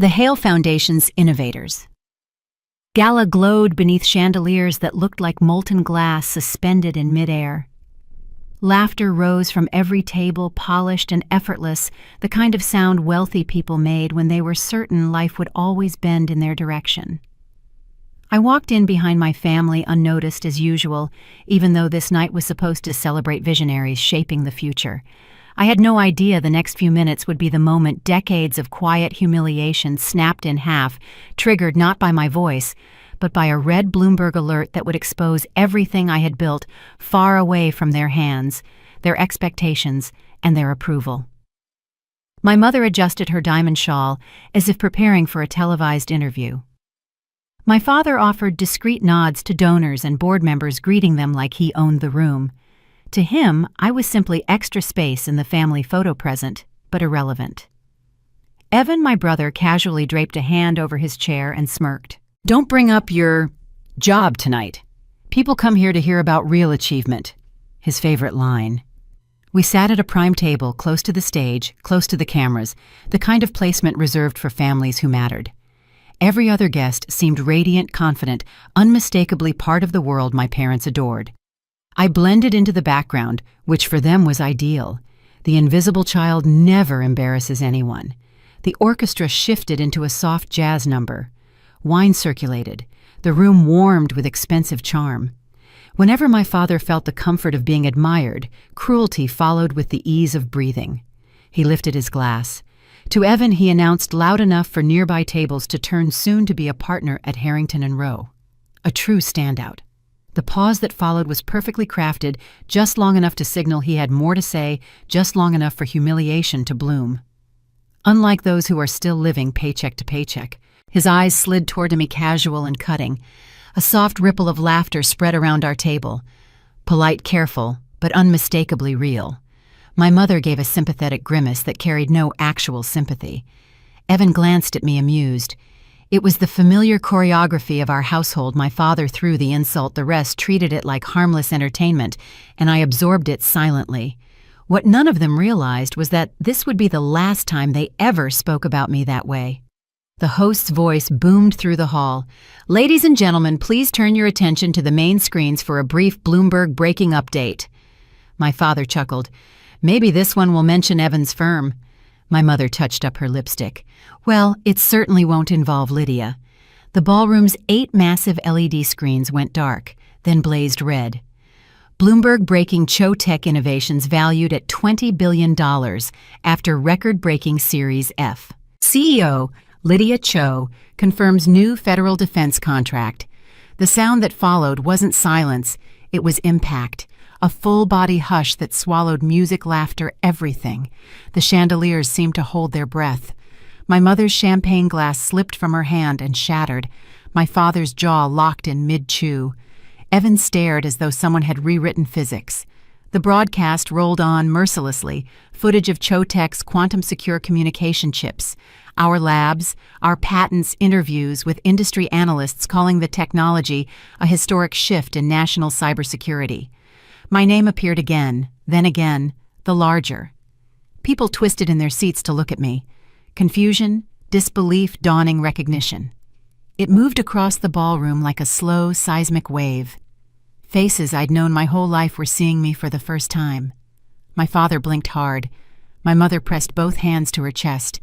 The Hale Foundation's innovators. Gala glowed beneath chandeliers that looked like molten glass suspended in midair. Laughter rose from every table, polished and effortless, the kind of sound wealthy people made when they were certain life would always bend in their direction. I walked in behind my family unnoticed as usual, even though this night was supposed to celebrate visionaries shaping the future. I had no idea the next few minutes would be the moment decades of quiet humiliation snapped in half, triggered not by my voice, but by a red Bloomberg alert that would expose everything I had built far away from their hands, their expectations, and their approval. My mother adjusted her diamond shawl as if preparing for a televised interview. My father offered discreet nods to donors and board members, greeting them like he owned the room. To him, I was simply extra space in the family photo present, but irrelevant. Evan, my brother, casually draped a hand over his chair and smirked. "Don't bring up your job tonight. People come here to hear about real achievement," his favorite line. We sat at a prime table close to the stage, close to the cameras, the kind of placement reserved for families who mattered. Every other guest seemed radiant, confident, unmistakably part of the world my parents adored. I blended into the background, which for them was ideal. The invisible child never embarrasses anyone. The orchestra shifted into a soft jazz number. Wine circulated. The room warmed with expensive charm. Whenever my father felt the comfort of being admired, cruelty followed with the ease of breathing. He lifted his glass. To Evan, he announced loud enough for nearby tables to turn soon to be a partner at Harrington and Rowe. A true standout. The pause that followed was perfectly crafted, just long enough to signal he had more to say, just long enough for humiliation to bloom. Unlike those who are still living paycheck to paycheck, his eyes slid toward me casual and cutting. A soft ripple of laughter spread around our table. Polite, careful, but unmistakably real. My mother gave a sympathetic grimace that carried no actual sympathy. Evan glanced at me amused. It was the familiar choreography of our household. My father threw the insult, the rest treated it like harmless entertainment, and I absorbed it silently. What none of them realized was that this would be the last time they ever spoke about me that way. The host's voice boomed through the hall. "Ladies and gentlemen, please turn your attention to the main screens for a brief Bloomberg breaking update." My father chuckled. "Maybe this one will mention Evan's firm." My mother touched up her lipstick. "Well, it certainly won't involve Lydia." The ballroom's 8 massive LED screens went dark, then blazed red. Bloomberg breaking Cho Tech Innovations valued at $20 billion after record-breaking Series F. CEO Lydia Cho confirms new federal defense contract. The sound that followed wasn't silence, it was impact. A full-body hush that swallowed music, laughter, everything. The chandeliers seemed to hold their breath. My mother's champagne glass slipped from her hand and shattered. My father's jaw locked in mid-chew. Evan stared as though someone had rewritten physics. The broadcast rolled on mercilessly, footage of Chotech's quantum-secure communication chips, our labs, our patents, interviews with industry analysts calling the technology a historic shift in national cybersecurity. My name appeared again, then again, the larger. People twisted in their seats to look at me. Confusion, disbelief, dawning recognition. It moved across the ballroom like a slow, seismic wave. Faces I'd known my whole life were seeing me for the first time. My father blinked hard. My mother pressed both hands to her chest.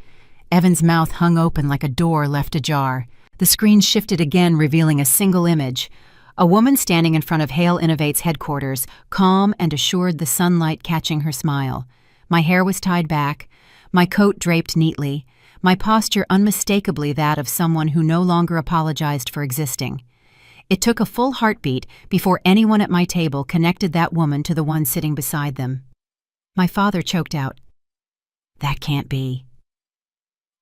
Evan's mouth hung open like a door left ajar. The screen shifted again, revealing a single image. A woman standing in front of Hale Innovates headquarters, calm and assured, the sunlight catching her smile. My hair was tied back, my coat draped neatly, my posture unmistakably that of someone who no longer apologized for existing. It took a full heartbeat before anyone at my table connected that woman to the one sitting beside them. My father choked out, "That can't be."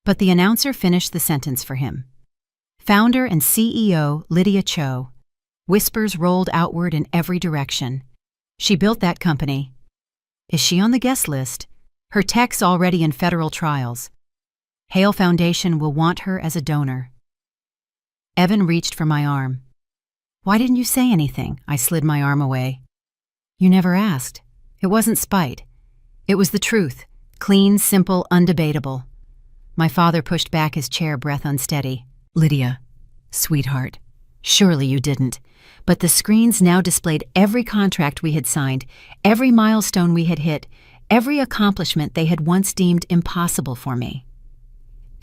But the announcer finished the sentence for him. Founder and CEO Lydia Cho. Whispers rolled outward in every direction. She built that company. Is she on the guest list? Her tech's already in federal trials. Hale Foundation will want her as a donor. Evan reached for my arm. "Why didn't you say anything?" I slid my arm away. "You never asked. It wasn't spite. It was the truth. Clean, simple, undebatable." My father pushed back his chair, breath unsteady. Lydia, sweetheart, surely you didn't. But the screens now displayed every contract we had signed, every milestone we had hit, every accomplishment they had once deemed impossible for me.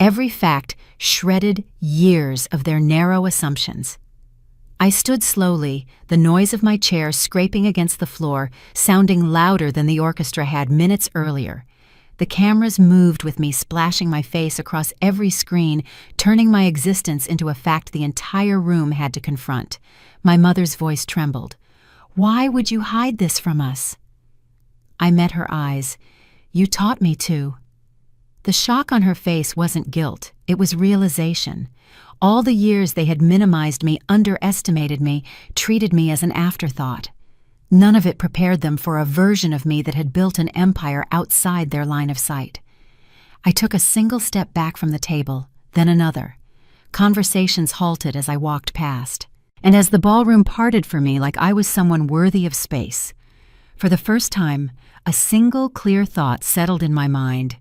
Every fact shredded years of their narrow assumptions. I stood slowly, the noise of my chair scraping against the floor, sounding louder than the orchestra had minutes earlier. The cameras moved with me, splashing my face across every screen, turning my existence into a fact the entire room had to confront. My mother's voice trembled. "Why would you hide this from us?" I met her eyes. "You taught me to." The shock on her face wasn't guilt, it was realization. All the years they had minimized me, underestimated me, treated me as an afterthought. None of it prepared them for a version of me that had built an empire outside their line of sight. I took a single step back from the table, then another. Conversations halted as I walked past, and as the ballroom parted for me like I was someone worthy of space. For the first time, a single clear thought settled in my mind.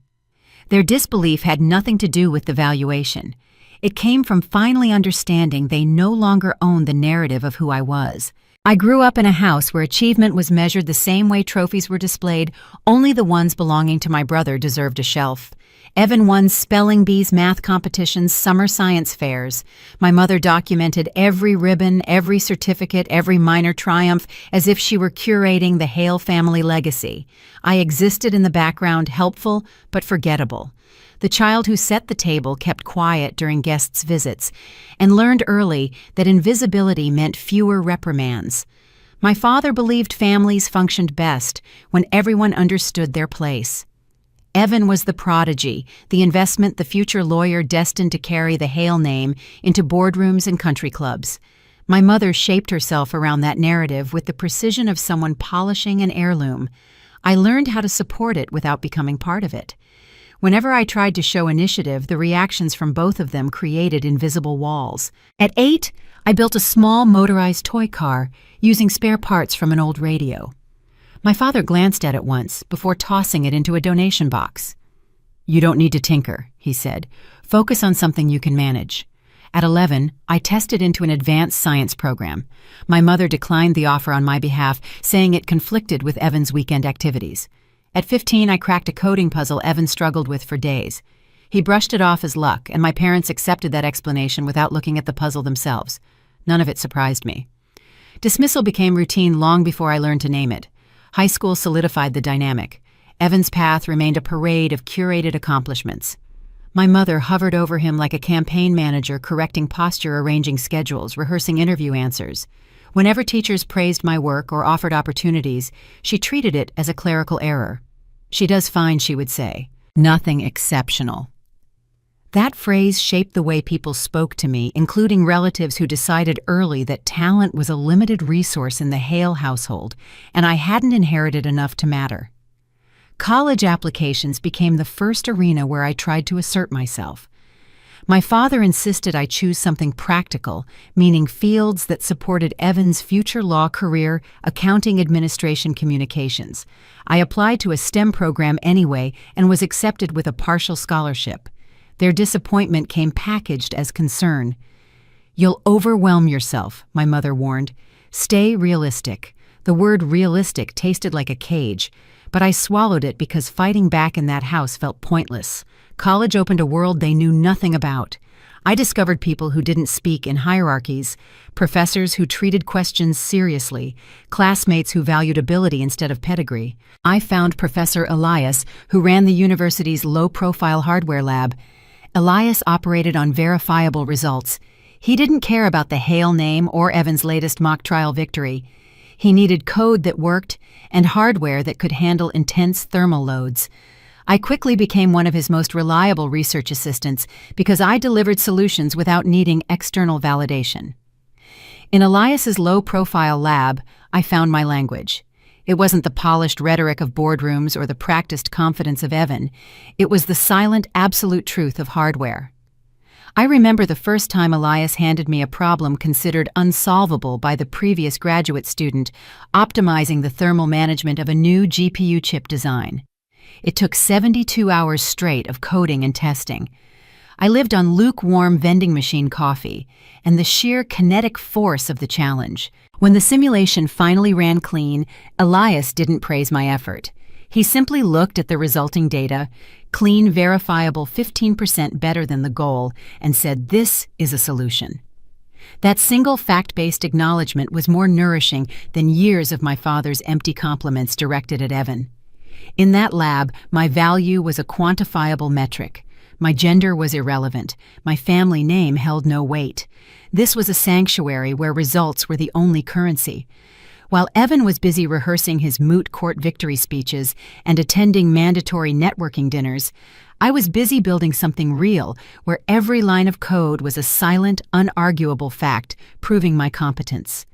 Their disbelief had nothing to do with the valuation. It came from finally understanding they no longer owned the narrative of who I was. I grew up in a house where achievement was measured the same way trophies were displayed. Only the ones belonging to my brother deserved a shelf. Evan won spelling bees, math competitions, summer science fairs. My mother documented every ribbon, every certificate, every minor triumph, as if she were curating the Hale family legacy. I existed in the background, helpful but forgettable. The child who set the table kept quiet during guests' visits and learned early that invisibility meant fewer reprimands. My father believed families functioned best when everyone understood their place. Evan was the prodigy, the investment, the future lawyer destined to carry the Hale name into boardrooms and country clubs. My mother shaped herself around that narrative with the precision of someone polishing an heirloom. I learned how to support it without becoming part of it. Whenever I tried to show initiative, the reactions from both of them created invisible walls. At 8, I built a small motorized toy car using spare parts from an old radio. My father glanced at it once before tossing it into a donation box. "You don't need to tinker," he said. "Focus on something you can manage." At 11, I tested into an advanced science program. My mother declined the offer on my behalf, saying it conflicted with Evan's weekend activities. At 15, I cracked a coding puzzle Evan struggled with for days. He brushed it off as luck, and my parents accepted that explanation without looking at the puzzle themselves. None of it surprised me. Dismissal became routine long before I learned to name it. High school solidified the dynamic. Evan's path remained a parade of curated accomplishments. My mother hovered over him like a campaign manager, correcting posture, arranging schedules, rehearsing interview answers. Whenever teachers praised my work or offered opportunities, she treated it as a clerical error. "She does fine," she would say. "Nothing exceptional." That phrase shaped the way people spoke to me, including relatives who decided early that talent was a limited resource in the Hale household, and I hadn't inherited enough to matter. College applications became the first arena where I tried to assert myself. My father insisted I choose something practical, meaning fields that supported Evan's future law career, accounting, administration, communications. I applied to a STEM program anyway and was accepted with a partial scholarship. Their disappointment came packaged as concern. "You'll overwhelm yourself," my mother warned. "Stay realistic." The word realistic tasted like a cage, but I swallowed it because fighting back in that house felt pointless. College opened a world they knew nothing about. I discovered people who didn't speak in hierarchies, professors who treated questions seriously, classmates who valued ability instead of pedigree. I found Professor Elias, who ran the university's low-profile hardware lab. Elias operated on verifiable results. He didn't care about the Hale name or Evan's latest mock trial victory. He needed code that worked and hardware that could handle intense thermal loads. I quickly became one of his most reliable research assistants because I delivered solutions without needing external validation. In Elias's low-profile lab, I found my language. It wasn't the polished rhetoric of boardrooms or the practiced confidence of Evan. It was the silent, absolute truth of hardware. I remember the first time Elias handed me a problem considered unsolvable by the previous graduate student, optimizing the thermal management of a new GPU chip design. It took 72 hours straight of coding and testing. I lived on lukewarm vending machine coffee and the sheer kinetic force of the challenge. When the simulation finally ran clean, Elias didn't praise my effort. He simply looked at the resulting data, clean, verifiable 15% better than the goal, and said, "This is a solution." That single fact-based acknowledgement was more nourishing than years of my father's empty compliments directed at Evan. In that lab, my value was a quantifiable metric. My gender was irrelevant. My family name held no weight. This was a sanctuary where results were the only currency. While Evan was busy rehearsing his moot court victory speeches and attending mandatory networking dinners, I was busy building something real where every line of code was a silent, unarguable fact proving my competence.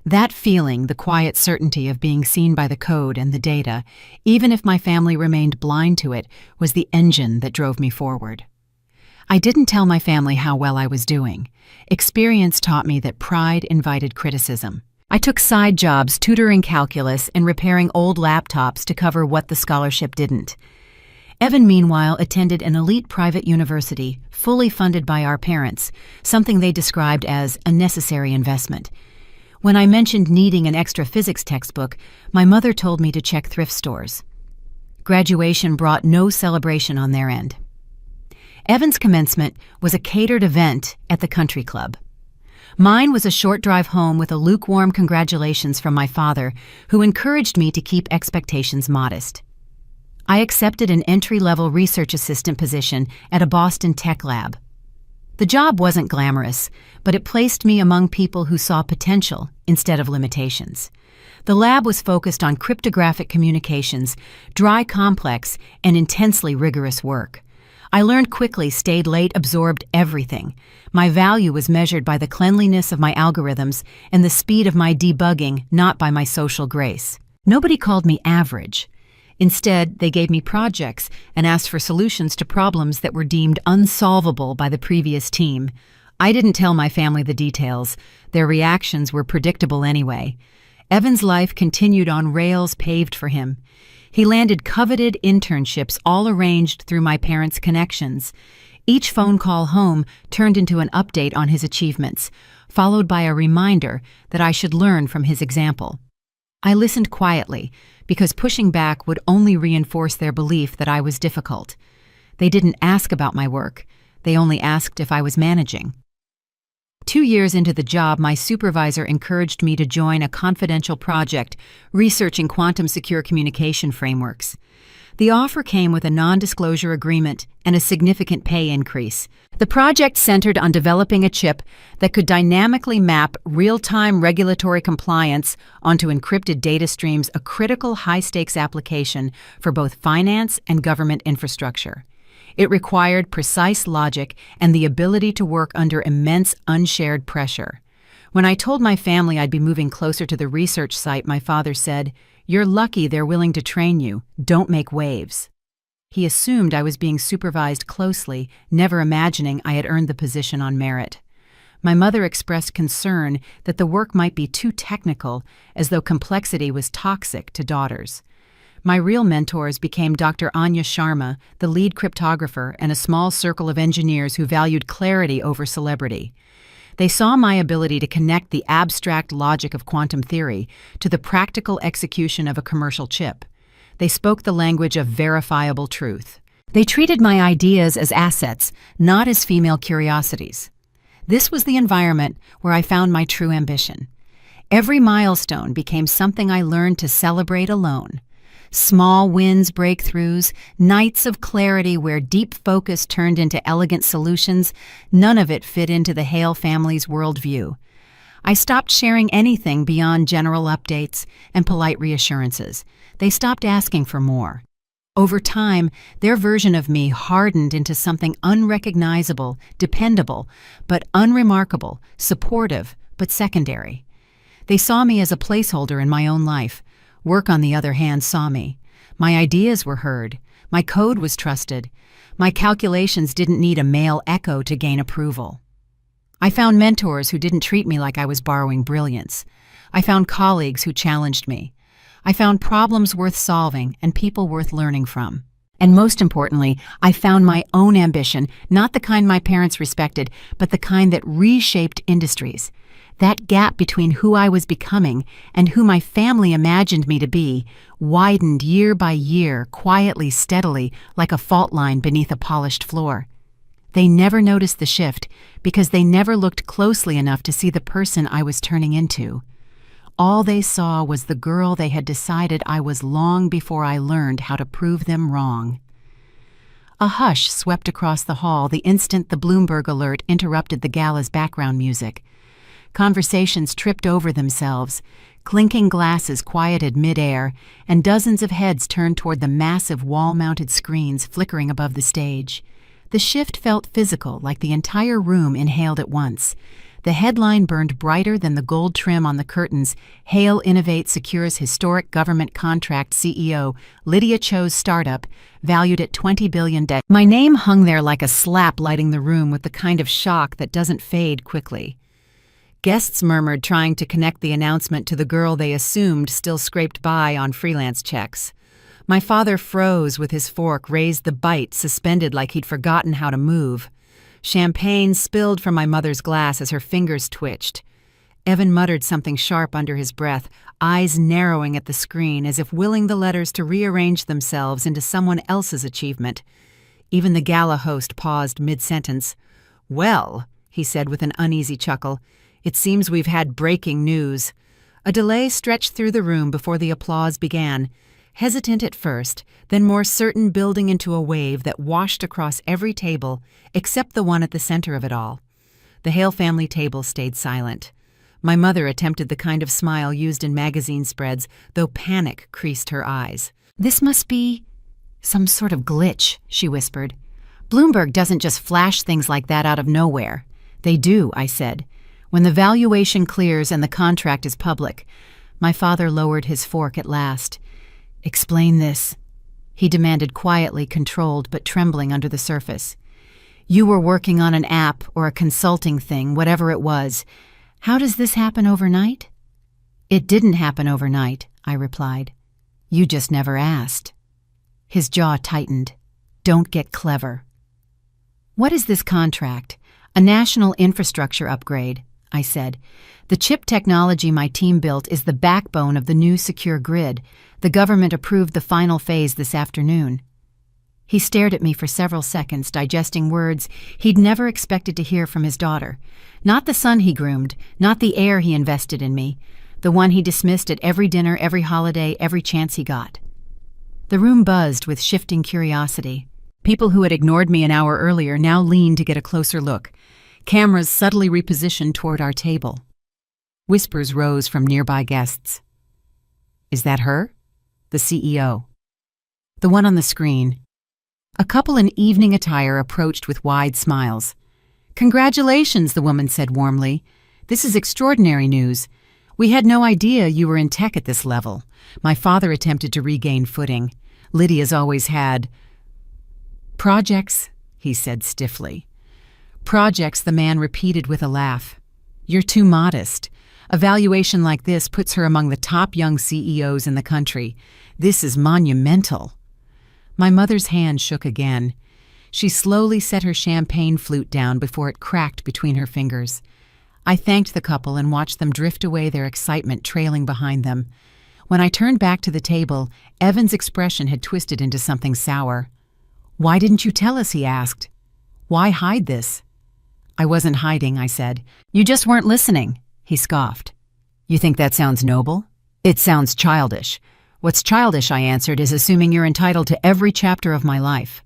That feeling, the quiet certainty of being seen by the code and the data, even if my family remained blind to it, was the engine that drove me forward. I didn't tell my family how well I was doing. Experience taught me that pride invited criticism. I took side jobs tutoring calculus and repairing old laptops to cover what the scholarship didn't. Evan, meanwhile, attended an elite private university, fully funded by our parents, something they described as a necessary investment. When I mentioned needing an extra physics textbook, my mother told me to check thrift stores. Graduation brought no celebration on their end. Evan's commencement was a catered event at the country club. Mine was a short drive home with a lukewarm congratulations from my father, who encouraged me to keep expectations modest. I accepted an entry-level research assistant position at a Boston tech lab. The job wasn't glamorous, but it placed me among people who saw potential instead of limitations. The lab was focused on cryptographic communications, dry, complex, and intensely rigorous work. I learned quickly, stayed late, absorbed everything. My value was measured by the cleanliness of my algorithms and the speed of my debugging, not by my social grace. Nobody called me average. Instead, they gave me projects and asked for solutions to problems that were deemed unsolvable by the previous team. I didn't tell my family the details. Their reactions were predictable anyway. Evan's life continued on rails paved for him. He landed coveted internships, all arranged through my parents' connections. Each phone call home turned into an update on his achievements, followed by a reminder that I should learn from his example. I listened quietly, because pushing back would only reinforce their belief that I was difficult. They didn't ask about my work. They only asked if I was managing. 2 years into the job, my supervisor encouraged me to join a confidential project researching quantum-secure communication frameworks. The offer came with a non-disclosure agreement and a significant pay increase. The project centered on developing a chip that could dynamically map real-time regulatory compliance onto encrypted data streams, a critical high-stakes application for both finance and government infrastructure. It required precise logic and the ability to work under immense unshared pressure. When I told my family I'd be moving closer to the research site, my father said, "You're lucky they're willing to train you. Don't make waves." He assumed I was being supervised closely, never imagining I had earned the position on merit. My mother expressed concern that the work might be too technical, as though complexity was toxic to daughters. My real mentors became Dr. Anya Sharma, the lead cryptographer, and a small circle of engineers who valued clarity over celebrity. They saw my ability to connect the abstract logic of quantum theory to the practical execution of a commercial chip. They spoke the language of verifiable truth. They treated my ideas as assets, not as female curiosities. This was the environment where I found my true ambition. Every milestone became something I learned to celebrate alone. Small wins, breakthroughs, nights of clarity where deep focus turned into elegant solutions, none of it fit into the Hale family's worldview. I stopped sharing anything beyond general updates and polite reassurances. They stopped asking for more. Over time, their version of me hardened into something unrecognizable, dependable, but unremarkable, supportive, but secondary. They saw me as a placeholder in my own life. Work, on the other hand, saw me. My ideas were heard. My code was trusted. My calculations didn't need a male echo to gain approval. I found mentors who didn't treat me like I was borrowing brilliance. I found colleagues who challenged me. I found problems worth solving and people worth learning from. And most importantly, I found my own ambition, not the kind my parents respected, but the kind that reshaped industries. That gap between who I was becoming and who my family imagined me to be widened year by year, quietly, steadily, like a fault line beneath a polished floor. They never noticed the shift because they never looked closely enough to see the person I was turning into. All they saw was the girl they had decided I was long before I learned how to prove them wrong. A hush swept across the hall the instant the Bloomberg alert interrupted the gala's background music. Conversations tripped over themselves, clinking glasses quieted mid-air, and dozens of heads turned toward the massive wall-mounted screens flickering above the stage. The shift felt physical, like the entire room inhaled at once. The headline burned brighter than the gold trim on the curtains. Hale Innovate secures historic government contract. CEO, Lydia Cho's startup, valued at $20 billion. My name hung there like a slap, lighting the room with the kind of shock that doesn't fade quickly. Guests murmured, trying to connect the announcement to the girl they assumed still scraped by on freelance checks. My father froze with his fork, raised the bite, suspended like he'd forgotten how to move. Champagne spilled from my mother's glass as her fingers twitched. Evan muttered something sharp under his breath, eyes narrowing at the screen as if willing the letters to rearrange themselves into someone else's achievement. Even the gala host paused mid-sentence. "Well," he said with an uneasy chuckle, "it seems we've had breaking news." A delay stretched through the room before the applause began, hesitant at first, then more certain, building into a wave that washed across every table except the one at the center of it all. The Hale family table stayed silent. My mother attempted the kind of smile used in magazine spreads, though panic creased her eyes. "This must be some sort of glitch," she whispered. "Bloomberg doesn't just flash things like that out of nowhere." "They do," I said. "When the valuation clears and the contract is public." My father lowered his fork at last. "Explain this," he demanded, quietly, controlled but trembling under the surface. "You were working on an app or a consulting thing, whatever it was. How does this happen overnight?" "It didn't happen overnight," I replied. "You just never asked." His jaw tightened. "Don't get clever." "What is this contract?" "A national infrastructure upgrade," I said. "The chip technology my team built is the backbone of the new secure grid. The government approved the final phase this afternoon." He stared at me for several seconds, digesting words he'd never expected to hear from his daughter. Not the son he groomed, not the heir he invested in me, the one he dismissed at every dinner, every holiday, every chance he got. The room buzzed with shifting curiosity. People who had ignored me an hour earlier now leaned to get a closer look. Cameras subtly repositioned toward our table. Whispers rose from nearby guests. "Is that her?" "The CEO." "The one on the screen." A couple in evening attire approached with wide smiles. "Congratulations," the woman said warmly. "This is extraordinary news. We had no idea you were in tech at this level." My father attempted to regain footing. "Lydia's always had projects," he said stiffly. "Projects," the man repeated with a laugh. "You're too modest. A valuation like this puts her among the top young CEOs in the country. This is monumental." My mother's hand shook again. She slowly set her champagne flute down before it cracked between her fingers. I thanked the couple and watched them drift away, their excitement trailing behind them. When I turned back to the table, Evan's expression had twisted into something sour. "Why didn't you tell us?" he asked. "Why hide this?" "I wasn't hiding," I said. "You just weren't listening," he scoffed. "You think that sounds noble?" "It sounds childish." "What's childish," I answered, "is assuming you're entitled to every chapter of my life."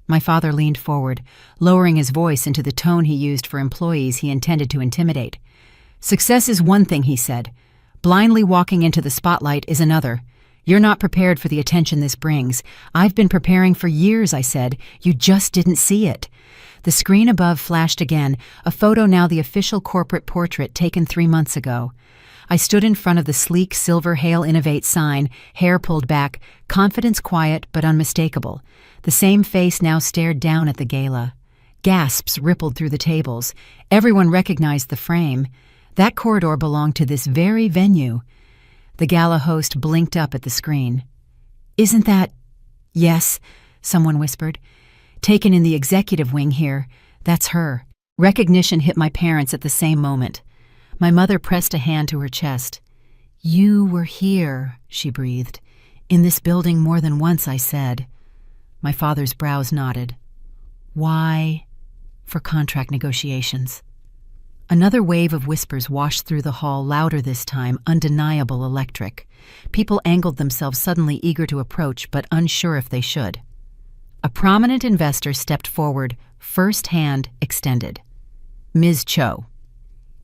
My father leaned forward, lowering his voice into the tone he used for employees he intended to intimidate. "Success is one thing," he said. "Blindly walking into the spotlight is another. You're not prepared for the attention this brings." "I've been preparing for years," I said. "You just didn't see it." The screen above flashed again, a photo now the official corporate portrait taken 3 months ago. I stood in front of the sleek silver Hale Innovate sign, hair pulled back, confidence quiet but unmistakable. The same face now stared down at the gala. Gasps rippled through the tables. Everyone recognized the frame. That corridor belonged to this very venue. The Gala host blinked up at the screen. "Isn't that—" "Yes," someone whispered. "Taken in the executive wing here. That's her." Recognition hit my parents at the same moment. My mother pressed a hand to her chest. "You were here," she breathed. "In this building more than once," I said. My father's brows knotted. "Why?" "For contract negotiations." Another wave of whispers washed through the hall, louder this time, undeniable, electric. People angled themselves, suddenly eager to approach, but unsure if they should. A prominent investor stepped forward, first hand extended. "Ms. Cho,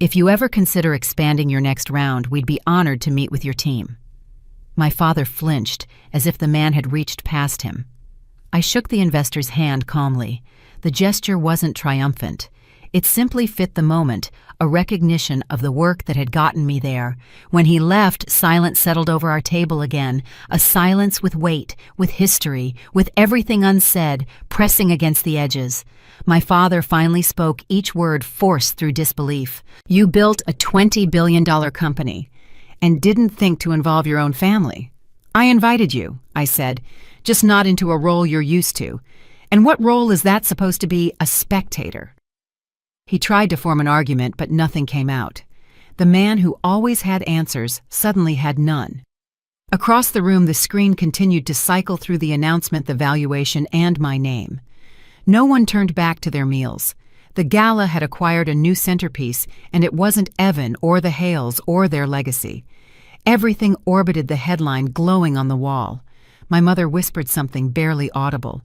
if you ever consider expanding your next round, we'd be honored to meet with your team." My father flinched, as if the man had reached past him. I shook the investor's hand calmly. The gesture wasn't triumphant. It simply fit the moment, a recognition of the work that had gotten me there. When he left, silence settled over our table again, a silence with weight, with history, with everything unsaid, pressing against the edges. My father finally spoke, each word forced through disbelief. "You built a $20 billion company and didn't think to involve your own family." "I invited you," I said, "just not into a role you're used to. And what role is that supposed to be? A spectator?" He tried to form an argument, but nothing came out. The man who always had answers suddenly had none. Across the room, the screen continued to cycle through the announcement, the valuation, and my name. No one turned back to their meals. The Gala had acquired a new centerpiece, and it wasn't Evan or the Hales or their legacy. Everything orbited the headline, glowing on the wall. My mother whispered something barely audible.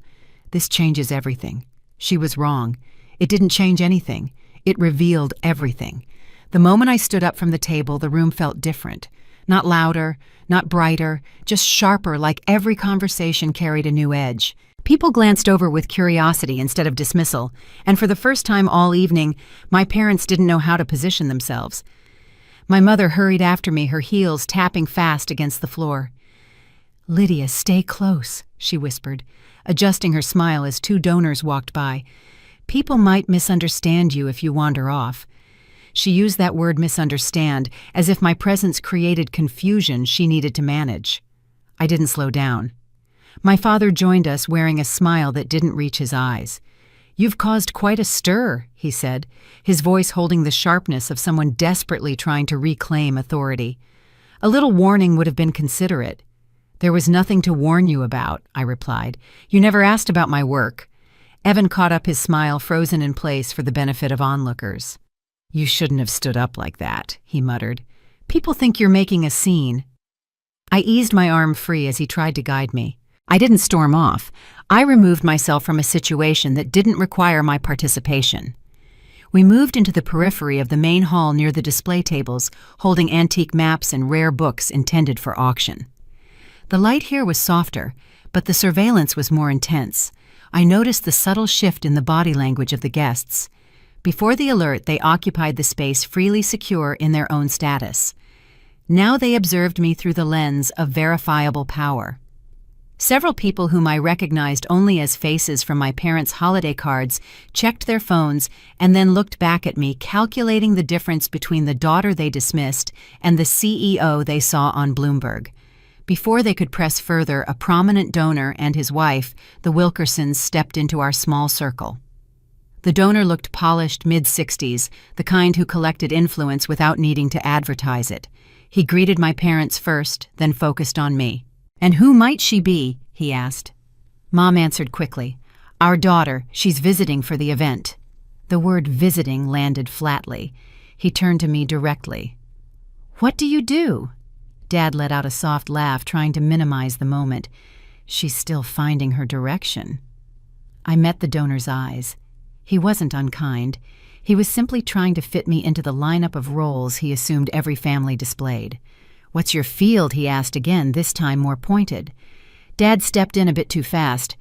"This changes everything." She was wrong. It didn't change anything. It revealed everything. The moment I stood up from the table, the room felt different. Not louder, not brighter, just sharper, like every conversation carried a new edge. People glanced over with curiosity instead of dismissal, and for the first time all evening, my parents didn't know how to position themselves. My mother hurried after me, her heels tapping fast against the floor. "Lydia, stay close," she whispered, adjusting her smile as two donors walked by. "People might misunderstand you if you wander off." She used that word, misunderstand, as if my presence created confusion she needed to manage. I didn't slow down. My father joined us, wearing a smile that didn't reach his eyes. "You've caused quite a stir," he said, his voice holding the sharpness of someone desperately trying to reclaim authority. "A little warning would have been considerate." "There was nothing to warn you about," I replied. "You never asked about my work." Evan caught up, his smile frozen in place for the benefit of onlookers. "You shouldn't have stood up like that," he muttered. "People think you're making a scene." I eased my arm free as he tried to guide me. I didn't storm off. I removed myself from a situation that didn't require my participation. We moved into the periphery of the main hall near the display tables, holding antique maps and rare books intended for auction. The light here was softer, but the surveillance was more intense. I noticed the subtle shift in the body language of the guests. Before the alert, they occupied the space, freely secure in their own status. Now they observed me through the lens of verifiable power. Several people whom I recognized only as faces from my parents' holiday cards checked their phones and then looked back at me, calculating the difference between the daughter they dismissed and the CEO they saw on Bloomberg. Before they could press further, a prominent donor and his wife, the Wilkersons, stepped into our small circle. The donor looked polished, mid-60s, the kind who collected influence without needing to advertise it. He greeted my parents first, then focused on me. "And who might she be?" he asked. Mom answered quickly. "Our daughter. She's visiting for the event." The word visiting landed flatly. He turned to me directly. "What do you do?" Dad let out a soft laugh, trying to minimize the moment. "She's still finding her direction." I met the donor's eyes. He wasn't unkind. He was simply trying to fit me into the lineup of roles he assumed every family displayed. "What's your field?" he asked again, this time more pointed. Dad stepped in a bit too fast.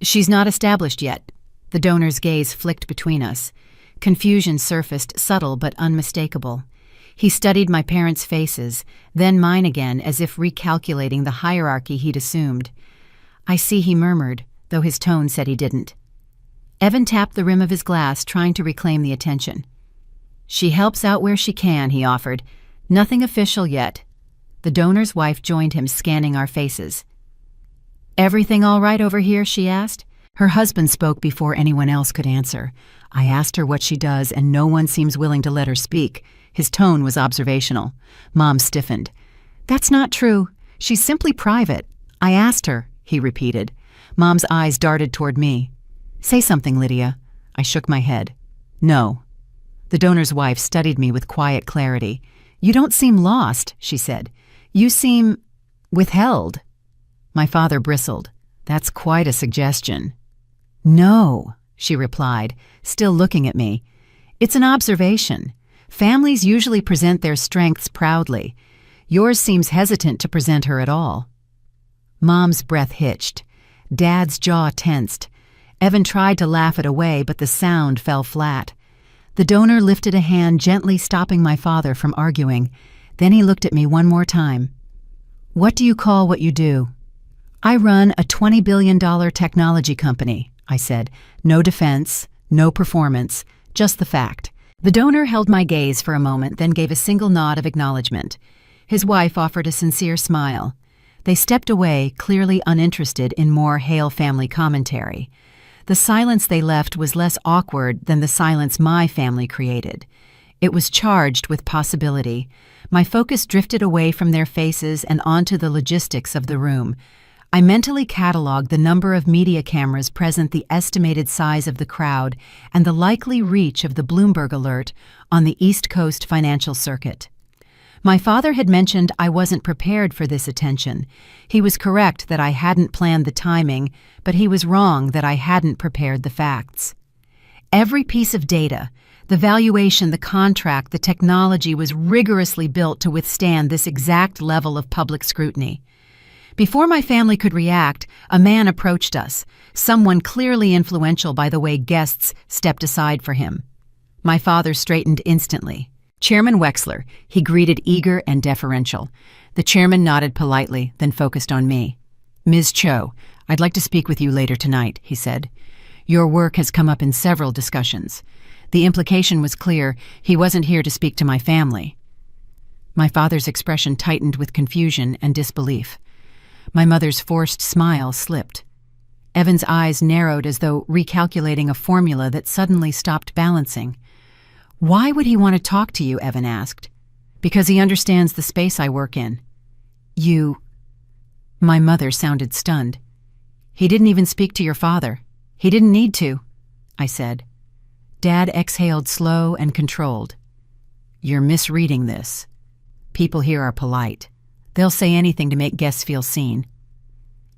"She's not established yet." The donor's gaze flicked between us. Confusion surfaced, subtle but unmistakable. He studied my parents' faces, then mine again, as if recalculating the hierarchy he'd assumed. "I see," he murmured, though his tone said he didn't. Evan tapped the rim of his glass, trying to reclaim the attention. "She helps out where she can," he offered. "Nothing official yet." The donor's wife joined him, scanning our faces. "Everything all right over here?" she asked. Her husband spoke before anyone else could answer. I asked her what she does, and no one seems willing to let her speak. His tone was observational. Mom stiffened. "That's not true. She's simply private. I asked her," he repeated. Mom's eyes darted toward me. "Say something, Lydia." I shook my head. "No." The donor's wife studied me with quiet clarity. "You don't seem lost," she said. "You seem withheld." My father bristled. "That's quite a suggestion." "No," she replied, still looking at me. "It's an observation. Families usually present their strengths proudly. Yours seems hesitant to present her at all." Mom's breath hitched. Dad's jaw tensed. Evan tried to laugh it away, but the sound fell flat. The donor lifted a hand, gently stopping my father from arguing. Then he looked at me one more time. "What do you call what you do?" "I run a $20 billion technology company," I said. "No defense, no performance, just the fact." The donor held my gaze for a moment, then gave a single nod of acknowledgement. His wife offered a sincere smile. They stepped away, clearly uninterested in more Hale family commentary. The silence they left was less awkward than the silence my family created. It was charged with possibility. My focus drifted away from their faces and onto the logistics of the room. I mentally cataloged the number of media cameras present, the estimated size of the crowd, and the likely reach of the Bloomberg alert on the East Coast financial circuit. My father had mentioned I wasn't prepared for this attention. He was correct that I hadn't planned the timing, but he was wrong that I hadn't prepared the facts. Every piece of data, the valuation, the contract, the technology was rigorously built to withstand this exact level of public scrutiny. Before my family could react, a man approached us, someone clearly influential by the way guests stepped aside for him. My father straightened instantly. "Chairman Wexler," he greeted, eager and deferential. The chairman nodded politely, then focused on me. "Ms. Cho, I'd like to speak with you later tonight," he said. "Your work has come up in several discussions." The implication was clear. He wasn't here to speak to my family. My father's expression tightened with confusion and disbelief. My mother's forced smile slipped. Evan's eyes narrowed as though recalculating a formula that suddenly stopped balancing. "Why would he want to talk to you?" Evan asked. "Because he understands the space I work in." "You—" My mother sounded stunned. "He didn't even speak to your father. He didn't need to," I said. Dad exhaled, slow and controlled. "You're misreading this. People here are polite. They'll say anything to make guests feel seen."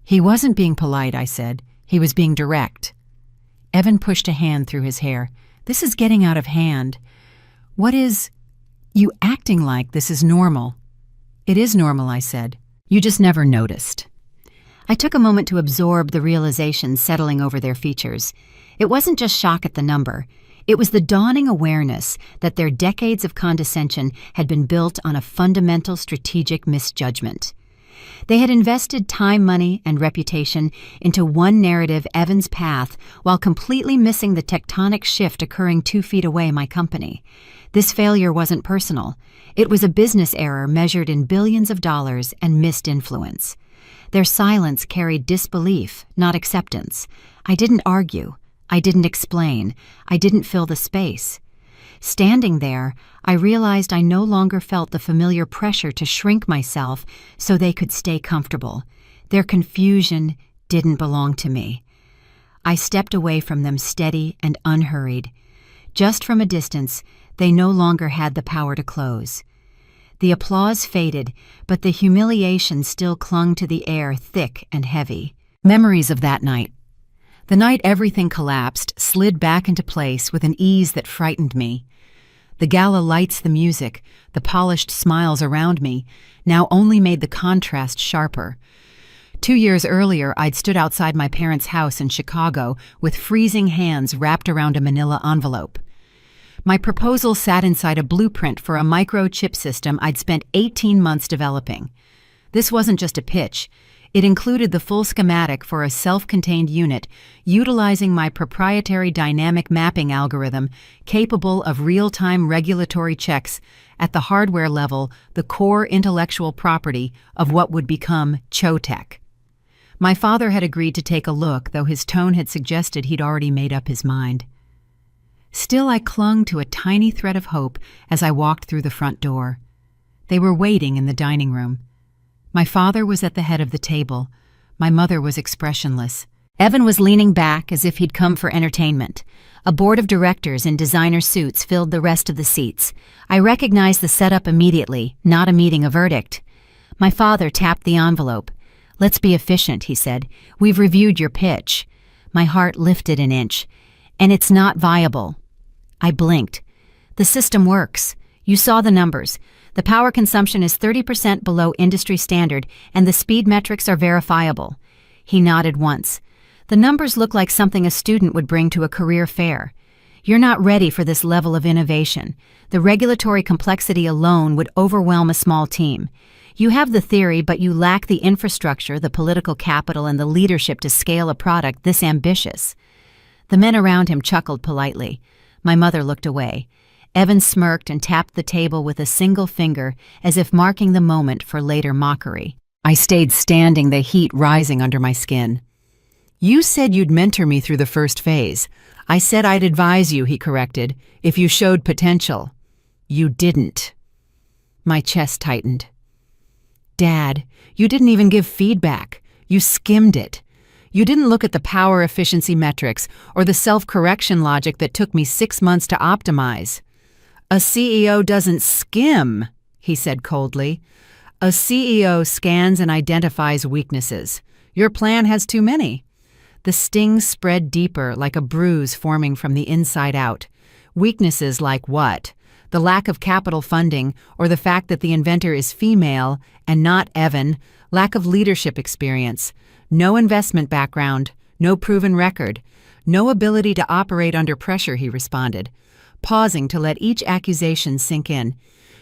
"He wasn't being polite," I said. "He was being direct." Evan pushed a hand through his hair. "This is getting out of hand. What is you acting like this is normal?" "It is normal," I said. "You just never noticed." I took a moment to absorb the realization settling over their features. It wasn't just shock at the number. It was the dawning awareness that their decades of condescension had been built on a fundamental strategic misjudgment. They had invested time, money, and reputation into one narrative, Evan's path, while completely missing the tectonic shift occurring 2 feet away, my company. This failure wasn't personal. It was a business error measured in billions of dollars and missed influence. Their silence carried disbelief, not acceptance. I didn't argue. I didn't explain. I didn't fill the space. Standing there, I realized I no longer felt the familiar pressure to shrink myself so they could stay comfortable. Their confusion didn't belong to me. I stepped away from them, steady and unhurried. Just from a distance, they no longer had the power to close. The applause faded, but the humiliation still clung to the air, thick and heavy. Memories of that night. The night everything collapsed, slid back into place with an ease that frightened me. The gala lights, the music, the polished smiles around me, now only made the contrast sharper. 2 years earlier, I'd stood outside my parents' house in Chicago with freezing hands wrapped around a manila envelope. My proposal sat inside a blueprint for a microchip system I'd spent 18 months developing. This wasn't just a pitch. It included the full schematic for a self-contained unit utilizing my proprietary dynamic mapping algorithm capable of real-time regulatory checks at the hardware level, the core intellectual property of what would become Chotech. My father had agreed to take a look, though his tone had suggested he'd already made up his mind. Still, I clung to a tiny thread of hope as I walked through the front door. They were waiting in the dining room. My father was at the head of the table. My mother was expressionless. Evan was leaning back as if he'd come for entertainment. A board of directors in designer suits filled the rest of the seats. I recognized the setup immediately, not a meeting, a verdict. My father tapped the envelope. "Let's be efficient," he said. "We've reviewed your pitch." My heart lifted an inch. "And it's not viable." I blinked. "The system works. You saw the numbers. The power consumption is 30% below industry standard, and the speed metrics are verifiable." He nodded once. "The numbers look like something a student would bring to a career fair. You're not ready for this level of innovation. The regulatory complexity alone would overwhelm a small team. You have the theory, but you lack the infrastructure, the political capital, and the leadership to scale a product this ambitious." The men around him chuckled politely. My mother looked away. Evan smirked and tapped the table with a single finger as if marking the moment for later mockery. I stayed standing, the heat rising under my skin. "You said you'd mentor me through the first phase. I said I'd advise you," he corrected, "if you showed potential. You didn't." My chest tightened. "Dad, you didn't even give feedback. You skimmed it. You didn't look at the power efficiency metrics or the self-correction logic that took me 6 months to optimize." "A CEO doesn't skim," he said coldly. "A CEO scans and identifies weaknesses. Your plan has too many." The sting spread deeper, like a bruise forming from the inside out. Weaknesses like what? The lack of capital funding, or the fact that the inventor is female and not Evan, lack of leadership experience, no investment background, no proven record, no ability to operate under pressure, he responded, pausing to let each accusation sink in.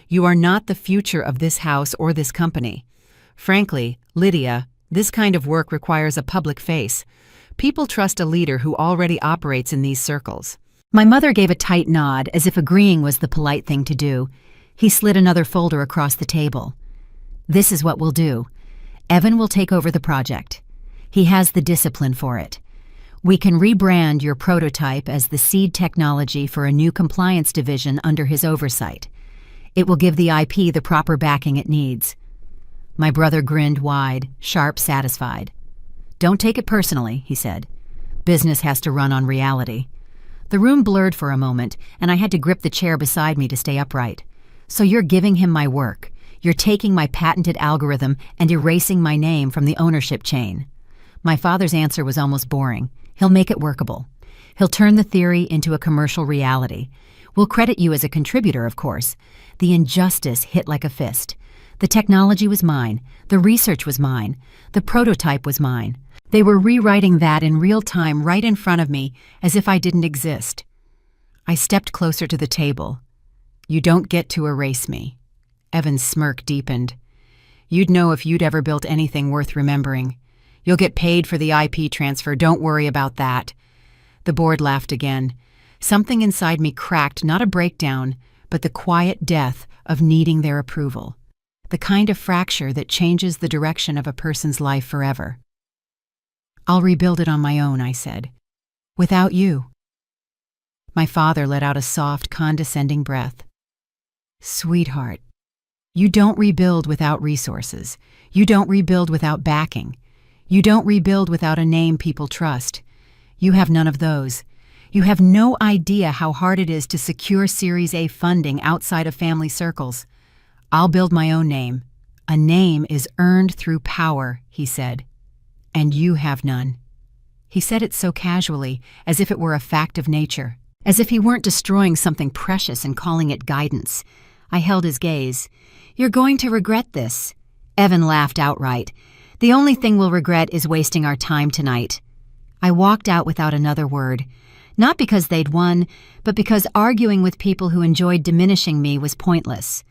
"You are not the future of this house or this company. Frankly, Lydia, this kind of work requires a public face. People trust a leader who already operates in these circles." My mother gave a tight nod, as if agreeing was the polite thing to do. He slid another folder across the table. "This is what we'll do. Evan will take over the project. He has the discipline for it. We can rebrand your prototype as the seed technology for a new compliance division under his oversight. It will give the IP the proper backing it needs." My brother grinned wide, sharp, satisfied. "Don't take it personally," he said. "Business has to run on reality." The room blurred for a moment, and I had to grip the chair beside me to stay upright. "So you're giving him my work. You're taking my patented algorithm and erasing my name from the ownership chain." My father's answer was almost boring. "He'll make it workable. He'll turn the theory into a commercial reality. We'll credit you as a contributor, of course." The injustice hit like a fist. The technology was mine. The research was mine. The prototype was mine. They were rewriting that in real time right in front of me, as if I didn't exist. I stepped closer to the table. "You don't get to erase me." Evan's smirk deepened. "You'd know if you'd ever built anything worth remembering. You'll get paid for the IP transfer, don't worry about that." The board laughed again. Something inside me cracked, not a breakdown, but the quiet death of needing their approval. The kind of fracture that changes the direction of a person's life forever. "I'll rebuild it on my own," I said. "Without you." My father let out a soft, condescending breath. "Sweetheart, you don't rebuild without resources. You don't rebuild without backing. You don't rebuild without a name people trust. You have none of those. You have no idea how hard it is to secure Series A funding outside of family circles. I'll build my own name. A name is earned through power," he said. "And you have none." He said it so casually, as if it were a fact of nature, as if he weren't destroying something precious and calling it guidance. I held his gaze. "You're going to regret this." Evan laughed outright. "The only thing we'll regret is wasting our time tonight." I walked out without another word, not because they'd won, but because arguing with people who enjoyed diminishing me was pointless.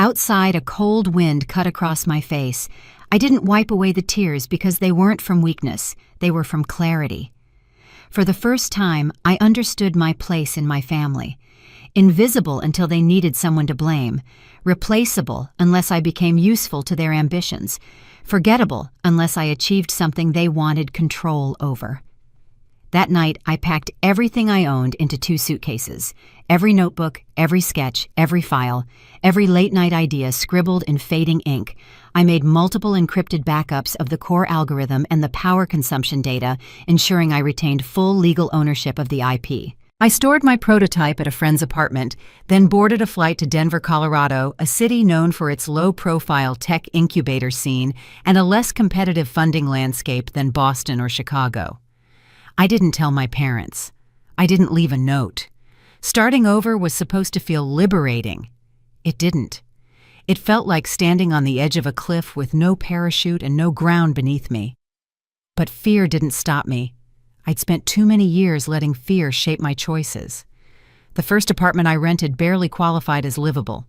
Outside, a cold wind cut across my face. I didn't wipe away the tears because they weren't from weakness, they were from clarity. For the first time, I understood my place in my family. Invisible until they needed someone to blame, replaceable unless I became useful to their ambitions, forgettable unless I achieved something they wanted control over. That night, I packed everything I owned into 2 suitcases. Every notebook, every sketch, every file, every late-night idea scribbled in fading ink. I made multiple encrypted backups of the core algorithm and the power consumption data, ensuring I retained full legal ownership of the IP. I stored my prototype at a friend's apartment, then boarded a flight to Denver, Colorado, a city known for its low-profile tech incubator scene and a less competitive funding landscape than Boston or Chicago. I didn't tell my parents. I didn't leave a note. Starting over was supposed to feel liberating. It didn't. It felt like standing on the edge of a cliff with no parachute and no ground beneath me. But fear didn't stop me. I'd spent too many years letting fear shape my choices. The first apartment I rented barely qualified as livable.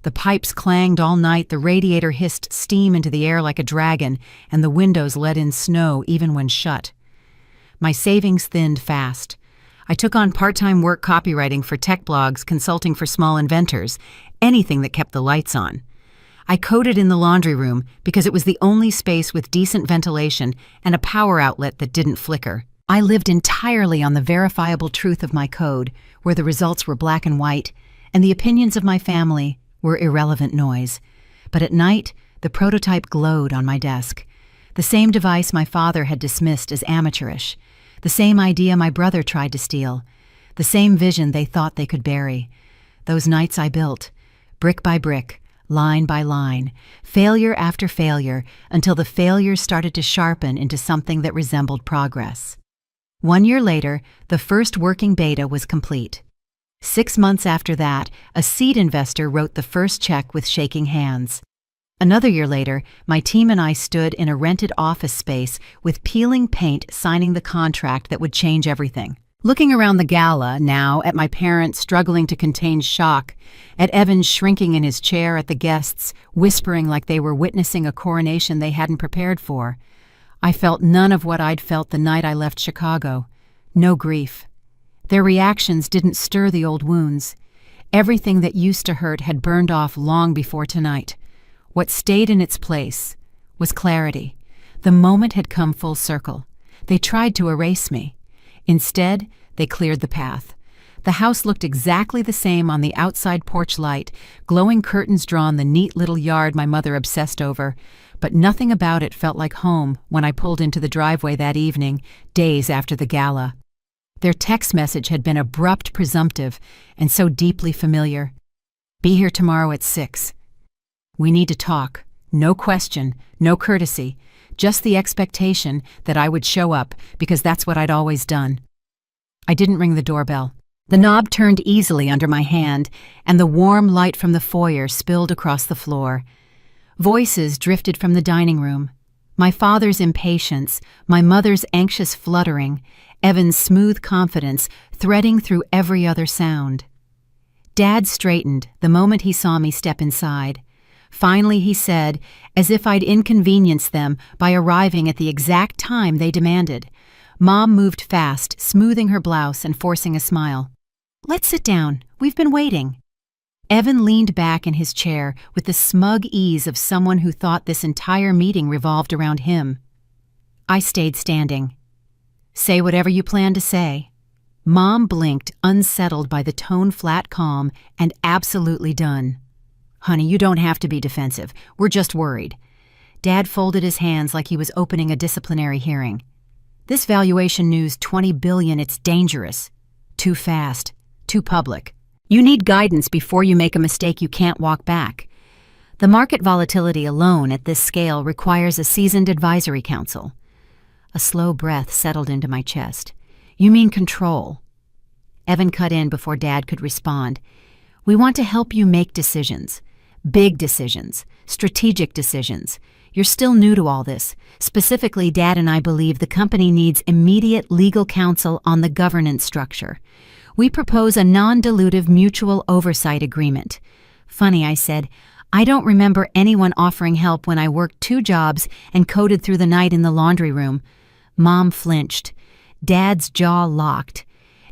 The pipes clanged all night, the radiator hissed steam into the air like a dragon, and the windows let in snow even when shut. My savings thinned fast. I took on part-time work copywriting for tech blogs, consulting for small inventors, anything that kept the lights on. I coded in the laundry room because it was the only space with decent ventilation and a power outlet that didn't flicker. I lived entirely on the verifiable truth of my code, where the results were black and white, and the opinions of my family were irrelevant noise. But at night, the prototype glowed on my desk. The same device my father had dismissed as amateurish. The same idea my brother tried to steal. The same vision they thought they could bury. Those nights I built, brick by brick, line by line, failure after failure, until the failures started to sharpen into something that resembled progress. 1 year later, the first working beta was complete. 6 months after that, a seed investor wrote the first check with shaking hands. Another year later, my team and I stood in a rented office space with peeling paint signing the contract that would change everything. Looking around the gala now, at my parents struggling to contain shock, at Evan shrinking in his chair, at the guests whispering like they were witnessing a coronation they hadn't prepared for, I felt none of what I'd felt the night I left Chicago. No grief. Their reactions didn't stir the old wounds. Everything that used to hurt had burned off long before tonight. What stayed in its place was clarity. The moment had come full circle. They tried to erase me. Instead, they cleared the path. The house looked exactly the same on the outside porch light, glowing curtains drawn the neat little yard my mother obsessed over, but nothing about it felt like home when I pulled into the driveway that evening, days after the gala. Their text message had been abrupt, presumptive, and so deeply familiar. "Be here tomorrow at 6. We need to talk. No question, no courtesy, just the expectation that I would show up because that's what I'd always done." I didn't ring the doorbell. The knob turned easily under my hand, and the warm light from the foyer spilled across the floor. Voices drifted from the dining room. My father's impatience, my mother's anxious fluttering, Evan's smooth confidence threading through every other sound. Dad straightened the moment he saw me step inside. Finally, he said, as if I'd inconvenienced them by arriving at the exact time they demanded. Mom moved fast, smoothing her blouse and forcing a smile. "Let's sit down. We've been waiting." Evan leaned back in his chair with the smug ease of someone who thought this entire meeting revolved around him. I stayed standing. "Say whatever you plan to say." Mom blinked, unsettled by the tone-flat calm and absolutely done. "Honey, you don't have to be defensive. We're just worried." Dad folded his hands like he was opening a disciplinary hearing. "This valuation news, $20 billion, it's dangerous. Too fast. Too public. You need guidance before you make a mistake you can't walk back. The market volatility alone at this scale requires a seasoned advisory council." A slow breath settled into my chest. "You mean control?" Evan cut in before Dad could respond. "We want to help you make decisions. Big decisions. Strategic decisions. You're still new to all this. Specifically, Dad and I believe the company needs immediate legal counsel on the governance structure. We propose a non-dilutive mutual oversight agreement." Funny, I said. I don't remember anyone offering help when I worked 2 jobs and coded through the night in the laundry room. Mom flinched. Dad's jaw locked.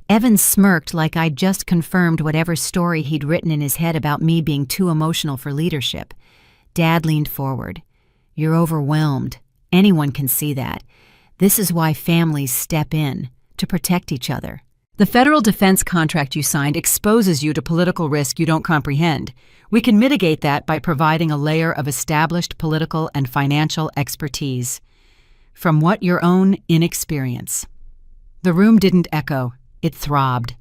Evan smirked like I'd just confirmed whatever story he'd written in his head about me being too emotional for leadership. Dad leaned forward. You're overwhelmed. Anyone can see that. This is why families step in, to protect each other. The federal defense contract you signed exposes you to political risk you don't comprehend. We can mitigate that by providing a layer of established political and financial expertise. From what your own inexperience. The room didn't echo. It throbbed.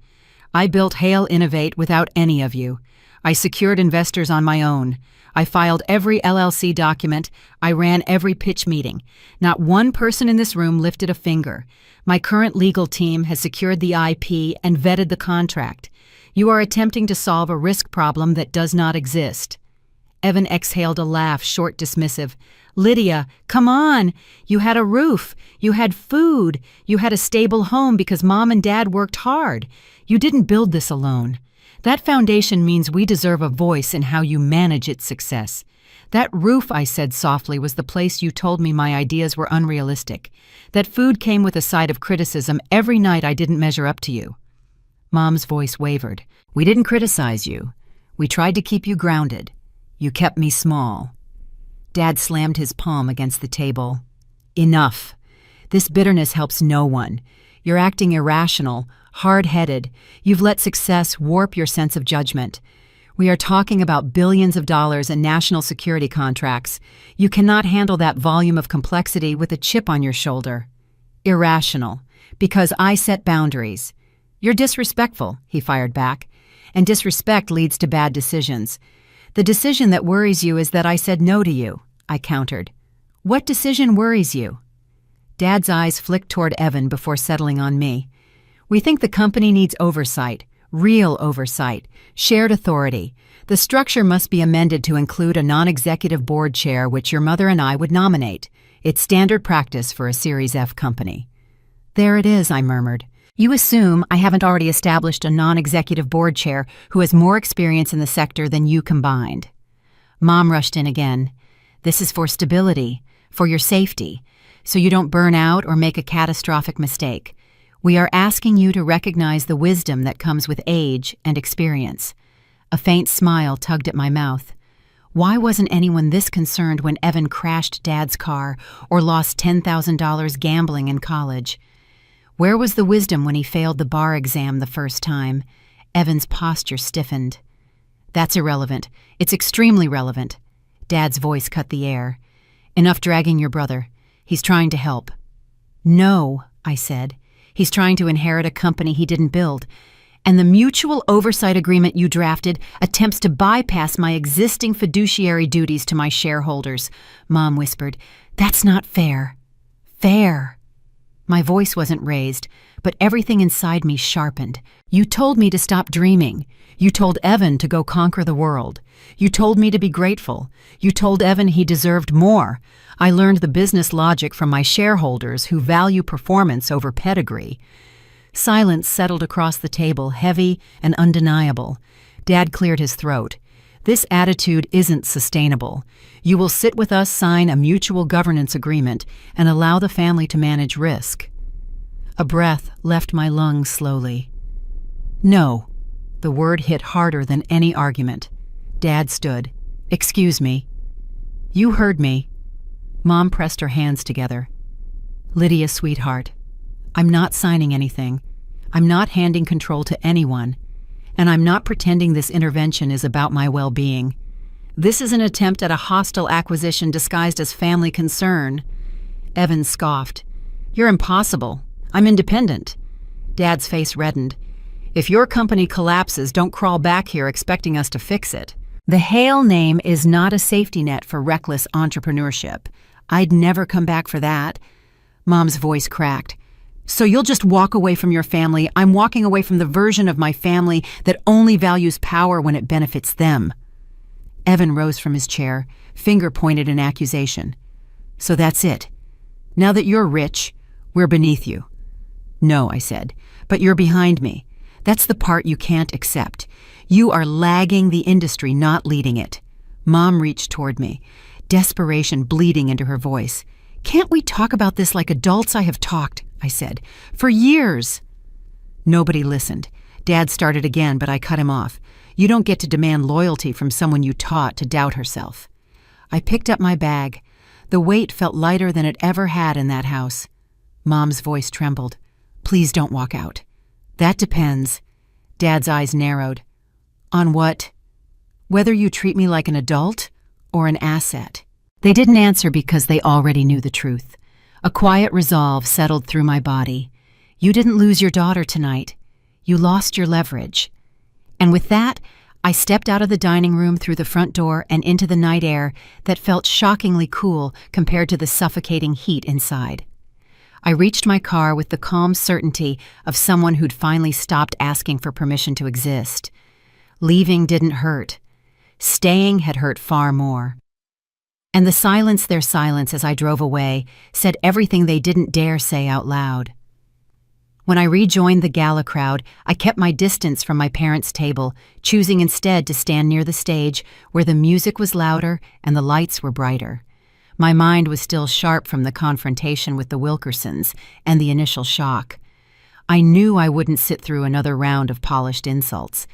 I built Hale Innovate without any of you. I secured investors on my own. I filed every LLC document. I ran every pitch meeting. Not one person in this room lifted a finger. My current legal team has secured the IP and vetted the contract. You are attempting to solve a risk problem that does not exist. Evan exhaled a laugh, short, dismissive. Lydia, come on! You had a roof. You had food. You had a stable home because Mom and Dad worked hard. You didn't build this alone. That foundation means we deserve a voice in how you manage its success. That roof, I said softly, was the place you told me my ideas were unrealistic. That food came with a side of criticism every night I didn't measure up to you. Mom's voice wavered. We didn't criticize you. We tried to keep you grounded. You kept me small. Dad slammed his palm against the table. Enough. This bitterness helps no one. You're acting irrational, hard-headed. You've let success warp your sense of judgment. We are talking about billions of dollars in national security contracts. You cannot handle that volume of complexity with a chip on your shoulder. Irrational. Because I set boundaries. You're disrespectful, he fired back. And disrespect leads to bad decisions. The decision that worries you is that I said no to you, I countered. What decision worries you? Dad's eyes flicked toward Evan before settling on me. We think the company needs oversight, real oversight, shared authority. The structure must be amended to include a non-executive board chair which your mother and I would nominate. It's standard practice for a Series F company. There it is, I murmured. You assume I haven't already established a non-executive board chair who has more experience in the sector than you combined. Mom rushed in again. This is for stability, for your safety, so you don't burn out or make a catastrophic mistake. We are asking you to recognize the wisdom that comes with age and experience. A faint smile tugged at my mouth. Why wasn't anyone this concerned when Evan crashed Dad's car or lost $10,000 gambling in college? Where was the wisdom when he failed the bar exam the first time? Evan's posture stiffened. That's irrelevant. It's extremely relevant. Dad's voice cut the air. Enough dragging your brother. He's trying to help. No, I said. He's trying to inherit a company he didn't build. And the mutual oversight agreement you drafted attempts to bypass my existing fiduciary duties to my shareholders, Mom whispered. That's not fair. Fair. My voice wasn't raised, but everything inside me sharpened. You told me to stop dreaming. You told Evan to go conquer the world. You told me to be grateful. You told Evan he deserved more. I learned the business logic from my shareholders who value performance over pedigree. Silence settled across the table, heavy and undeniable. Dad cleared his throat. This attitude isn't sustainable. You will sit with us, sign a mutual governance agreement, and allow the family to manage risk. A breath left my lungs slowly. No. The word hit harder than any argument. Dad stood. Excuse me. You heard me. Mom pressed her hands together. Lydia, sweetheart, I'm not signing anything. I'm not handing control to anyone. And I'm not pretending this intervention is about my well-being. This is an attempt at a hostile acquisition disguised as family concern. Evan scoffed. You're impossible. I'm independent. Dad's face reddened. If your company collapses, don't crawl back here expecting us to fix it. The Hale name is not a safety net for reckless entrepreneurship. I'd never come back for that. Mom's voice cracked. So you'll just walk away from your family. I'm walking away from the version of my family that only values power when it benefits them. Evan rose from his chair, finger pointed in accusation. So that's it. Now that you're rich, we're beneath you. No, I said, but you're behind me. That's the part you can't accept. You are lagging the industry, not leading it. Mom reached toward me, desperation bleeding into her voice. "Can't we talk about this like adults? I have talked," I said, "for years." Nobody listened. Dad started again, but I cut him off. "You don't get to demand loyalty from someone you taught to doubt herself." I picked up my bag. The weight felt lighter than it ever had in that house. Mom's voice trembled. "Please don't walk out." "That depends." Dad's eyes narrowed. "On what? Whether you treat me like an adult or an asset." They didn't answer because they already knew the truth. A quiet resolve settled through my body. You didn't lose your daughter tonight. You lost your leverage. And with that, I stepped out of the dining room through the front door and into the night air that felt shockingly cool compared to the suffocating heat inside. I reached my car with the calm certainty of someone who'd finally stopped asking for permission to exist. Leaving didn't hurt. Staying had hurt far more. And the silence, their silence as I drove away, said everything they didn't dare say out loud. When I rejoined the Gala crowd, I kept my distance from my parents' table, choosing instead to stand near the stage where the music was louder and the lights were brighter. My mind was still sharp from the confrontation with the Wilkersons and the initial shock. I knew I wouldn't sit through another round of polished insults.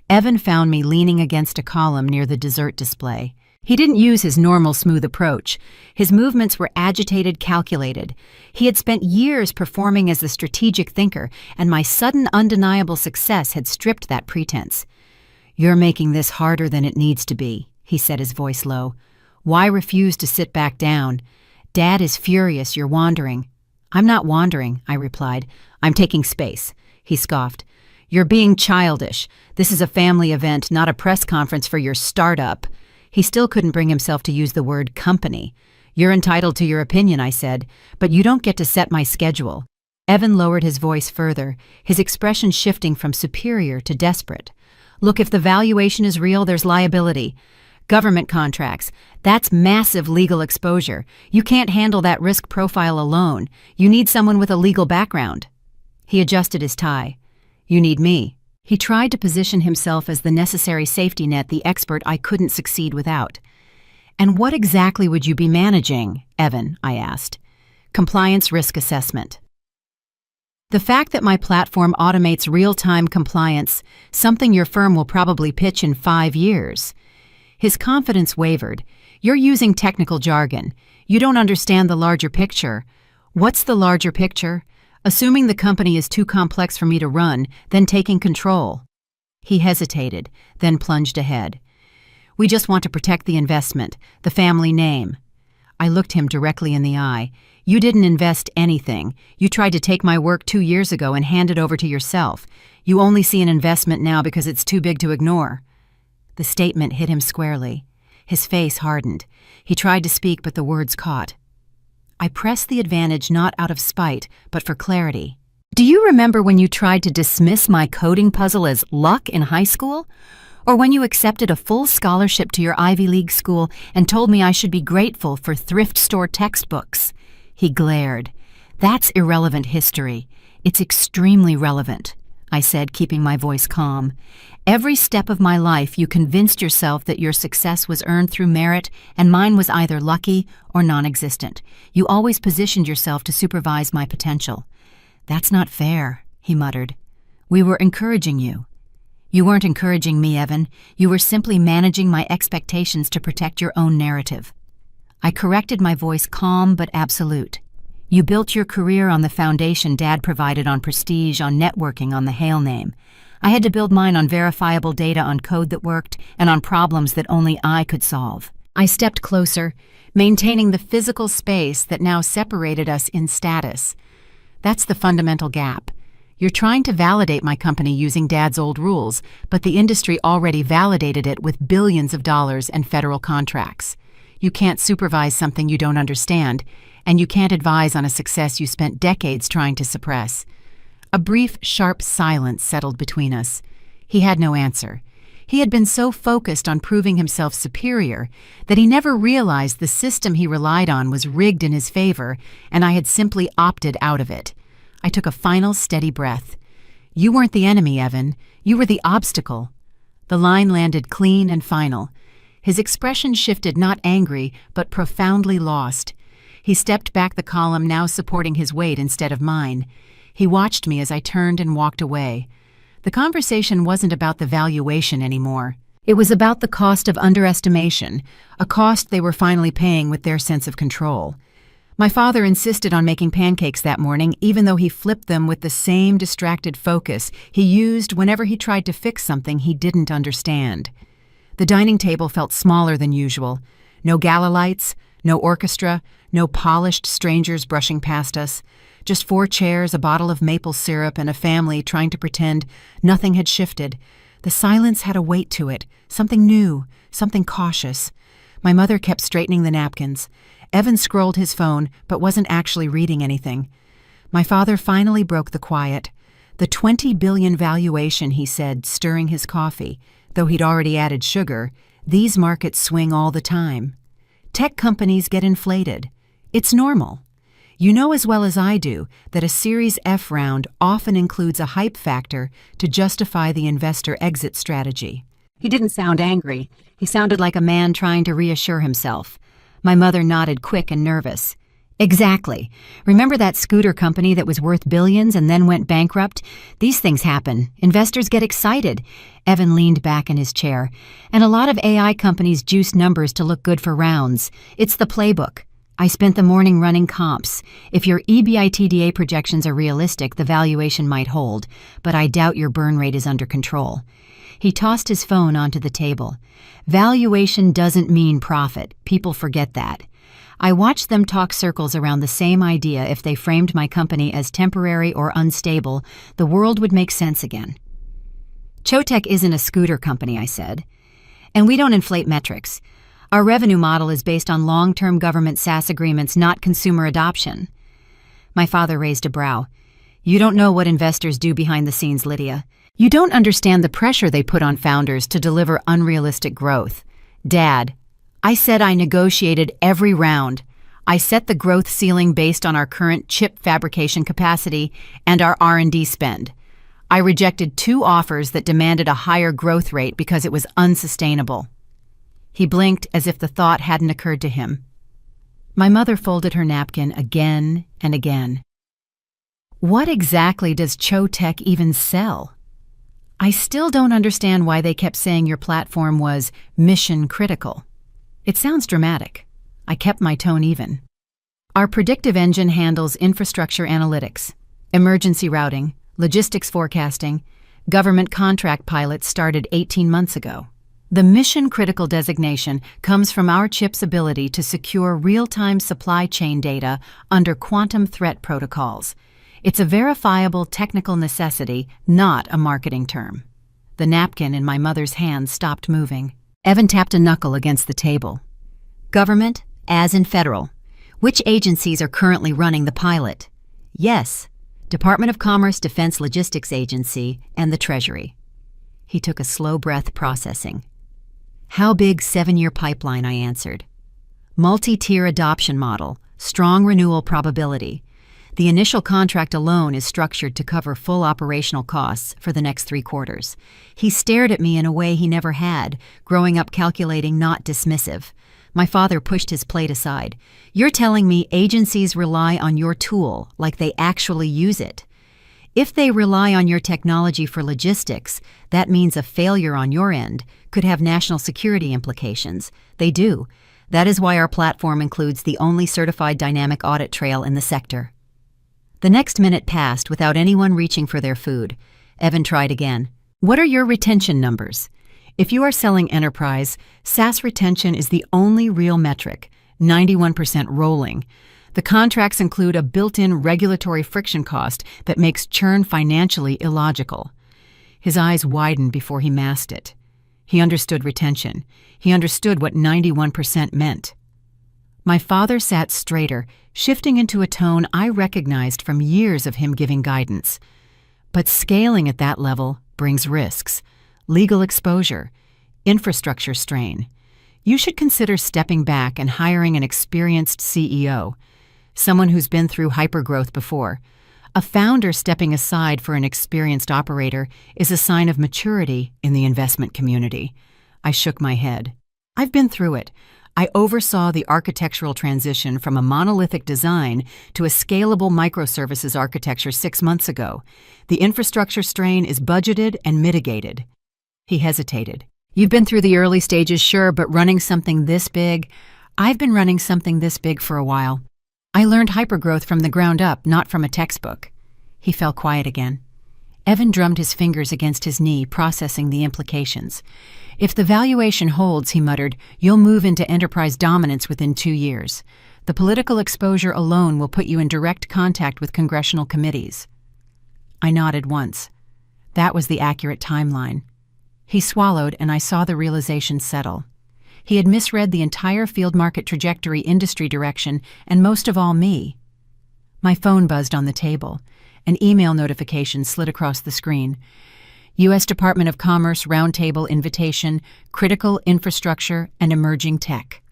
Evan found me leaning against a column near the dessert display. He didn't use his normal smooth approach. His movements were agitated, calculated. He had spent years performing as a strategic thinker, and my sudden undeniable success had stripped that pretense. "You're making this harder than it needs to be," he said, his voice low. "Why refuse to sit back down? Dad is furious you're wandering." "I'm not wandering," I replied. "I'm taking space." He scoffed. "You're being childish. This is a family event, not a press conference for your startup." He still couldn't bring himself to use the word company. "You're entitled to your opinion," I said, "but you don't get to set my schedule." Evan lowered his voice further, his expression shifting from superior to desperate. "Look, if the valuation is real, there's liability. Government contracts, that's massive legal exposure. You can't handle that risk profile alone. You need someone with a legal background." He adjusted his tie. "You need me." He tried to position himself as the necessary safety net, the expert I couldn't succeed without. "And what exactly would you be managing, Evan?" I asked. "Compliance risk assessment." "The fact that my platform automates real-time compliance, something your firm will probably pitch in 5 years. His confidence wavered. "You're using technical jargon. You don't understand the larger picture." "What's the larger picture?" "Assuming the company is too complex for me to run, then taking control." He hesitated, then plunged ahead. "We just want to protect the investment, the family name." I looked him directly in the eye. "You didn't invest anything. You tried to take my work 2 years ago and hand it over to yourself. You only see an investment now because it's too big to ignore." The statement hit him squarely. His face hardened. He tried to speak, but the words caught. I pressed the advantage not out of spite, but for clarity. "Do you remember when you tried to dismiss my coding puzzle as luck in high school? Or when you accepted a full scholarship to your Ivy League school and told me I should be grateful for thrift store textbooks?" He glared. "That's irrelevant history. It's extremely relevant," I said, keeping my voice calm. "Every step of my life you convinced yourself that your success was earned through merit and mine was either lucky or non-existent. You always positioned yourself to supervise my potential." "That's not fair," he muttered. "We were encouraging you." "You weren't encouraging me, Evan. You were simply managing my expectations to protect your own narrative." I corrected, my voice calm but absolute. "You built your career on the foundation Dad provided, on prestige, on networking, on the Hale name. I had to build mine on verifiable data, on code that worked, and on problems that only I could solve." I stepped closer, maintaining the physical space that now separated us in status. "That's the fundamental gap. You're trying to validate my company using Dad's old rules, but the industry already validated it with billions of dollars and federal contracts. You can't supervise something you don't understand, and you can't advise on a success you spent decades trying to suppress." A brief, sharp silence settled between us. He had no answer. He had been so focused on proving himself superior that he never realized the system he relied on was rigged in his favor, and I had simply opted out of it. I took a final, steady breath. "You weren't the enemy, Evan. You were the obstacle." The line landed clean and final. His expression shifted, not angry, but profoundly lost. He stepped back, the column now supporting his weight instead of mine. He watched me as I turned and walked away. The conversation wasn't about the valuation anymore. It was about the cost of underestimation, a cost they were finally paying with their sense of control. My father insisted on making pancakes that morning, even though he flipped them with the same distracted focus he used whenever he tried to fix something he didn't understand. The dining table felt smaller than usual. No gala lights, no orchestra, no polished strangers brushing past us. Just 4 chairs, a bottle of maple syrup, and a family trying to pretend nothing had shifted. The silence had a weight to it, something new, something cautious. My mother kept straightening the napkins. Evan scrolled his phone, but wasn't actually reading anything. My father finally broke the quiet. The $20 billion valuation, he said, stirring his coffee. Though he'd already added sugar, these markets swing all the time. Tech companies get inflated. It's normal. You know as well as I do that a Series F round often includes a hype factor to justify the investor exit strategy. He didn't sound angry. He sounded like a man trying to reassure himself. My mother nodded, quick and nervous. Exactly. Remember that scooter company that was worth billions and then went bankrupt? These things happen. Investors get excited. Evan leaned back in his chair. And a lot of AI companies juice numbers to look good for rounds. It's the playbook. I spent the morning running comps. If your EBITDA projections are realistic, the valuation might hold, but I doubt your burn rate is under control. He tossed his phone onto the table. Valuation doesn't mean profit. People forget that. I watched them talk circles around the same idea. If they framed my company as temporary or unstable, the world would make sense again. Chotech isn't a scooter company, I said. And we don't inflate metrics. Our revenue model is based on long-term government SaaS agreements, not consumer adoption. My father raised a brow. You don't know what investors do behind the scenes, Lydia. You don't understand the pressure they put on founders to deliver unrealistic growth. Dad, I said I negotiated every round. I set the growth ceiling based on our current chip fabrication capacity and our R&D spend. I rejected 2 offers that demanded a higher growth rate because it was unsustainable. He blinked as if the thought hadn't occurred to him. My mother folded her napkin again and again. What exactly does Chotech even sell? I still don't understand why they kept saying your platform was mission critical. It sounds dramatic. I kept my tone even. Our predictive engine handles infrastructure analytics, emergency routing, logistics forecasting. Government contract pilots started 18 months ago. The mission-critical designation comes from our chip's ability to secure real-time supply chain data under quantum threat protocols. It's a verifiable technical necessity, not a marketing term. The napkin in my mother's hand stopped moving. Evan tapped a knuckle against the table. Government, as in federal. Which agencies are currently running the pilot? Yes, Department of Commerce, Defense Logistics Agency, and the Treasury. He took a slow breath, processing. How big? 7-year pipeline, I answered. Multi-tier adoption model, strong renewal probability. The initial contract alone is structured to cover full operational costs for the next 3 quarters. He stared at me in a way he never had, growing up calculating, not dismissive. My father pushed his plate aside. You're telling me agencies rely on your tool like they actually use it? If they rely on your technology for logistics, that means a failure on your end could have national security implications. They do. That is why our platform includes the only certified dynamic audit trail in the sector. The next minute passed without anyone reaching for their food. Evan tried again. What are your retention numbers? If you are selling enterprise, SaaS retention is the only real metric, 91% rolling. The contracts include a built-in regulatory friction cost that makes churn financially illogical. His eyes widened before he masked it. He understood retention. He understood what 91% meant. My father sat straighter, shifting into a tone I recognized from years of him giving guidance. But scaling at that level brings risks, legal exposure, infrastructure strain. You should consider stepping back and hiring an experienced CEO, someone who's been through hypergrowth before. A founder stepping aside for an experienced operator is a sign of maturity in the investment community. I shook my head. I've been through it. I oversaw the architectural transition from a monolithic design to a scalable microservices architecture 6 months ago. The infrastructure strain is budgeted and mitigated. He hesitated. You've been through the early stages, sure, but running something this big? I've been running something this big for a while. I learned hypergrowth from the ground up, not from a textbook. He fell quiet again. Evan drummed his fingers against his knee, processing the implications. If the valuation holds, he muttered, you'll move into enterprise dominance within 2 years. The political exposure alone will put you in direct contact with congressional committees. I nodded once. That was the accurate timeline. He swallowed, and I saw the realization settle. He had misread the entire field market trajectory, industry direction, and most of all me. My phone buzzed on the table. An email notification slid across the screen. U.S. Department of Commerce Roundtable Invitation, Critical Infrastructure and Emerging Tech.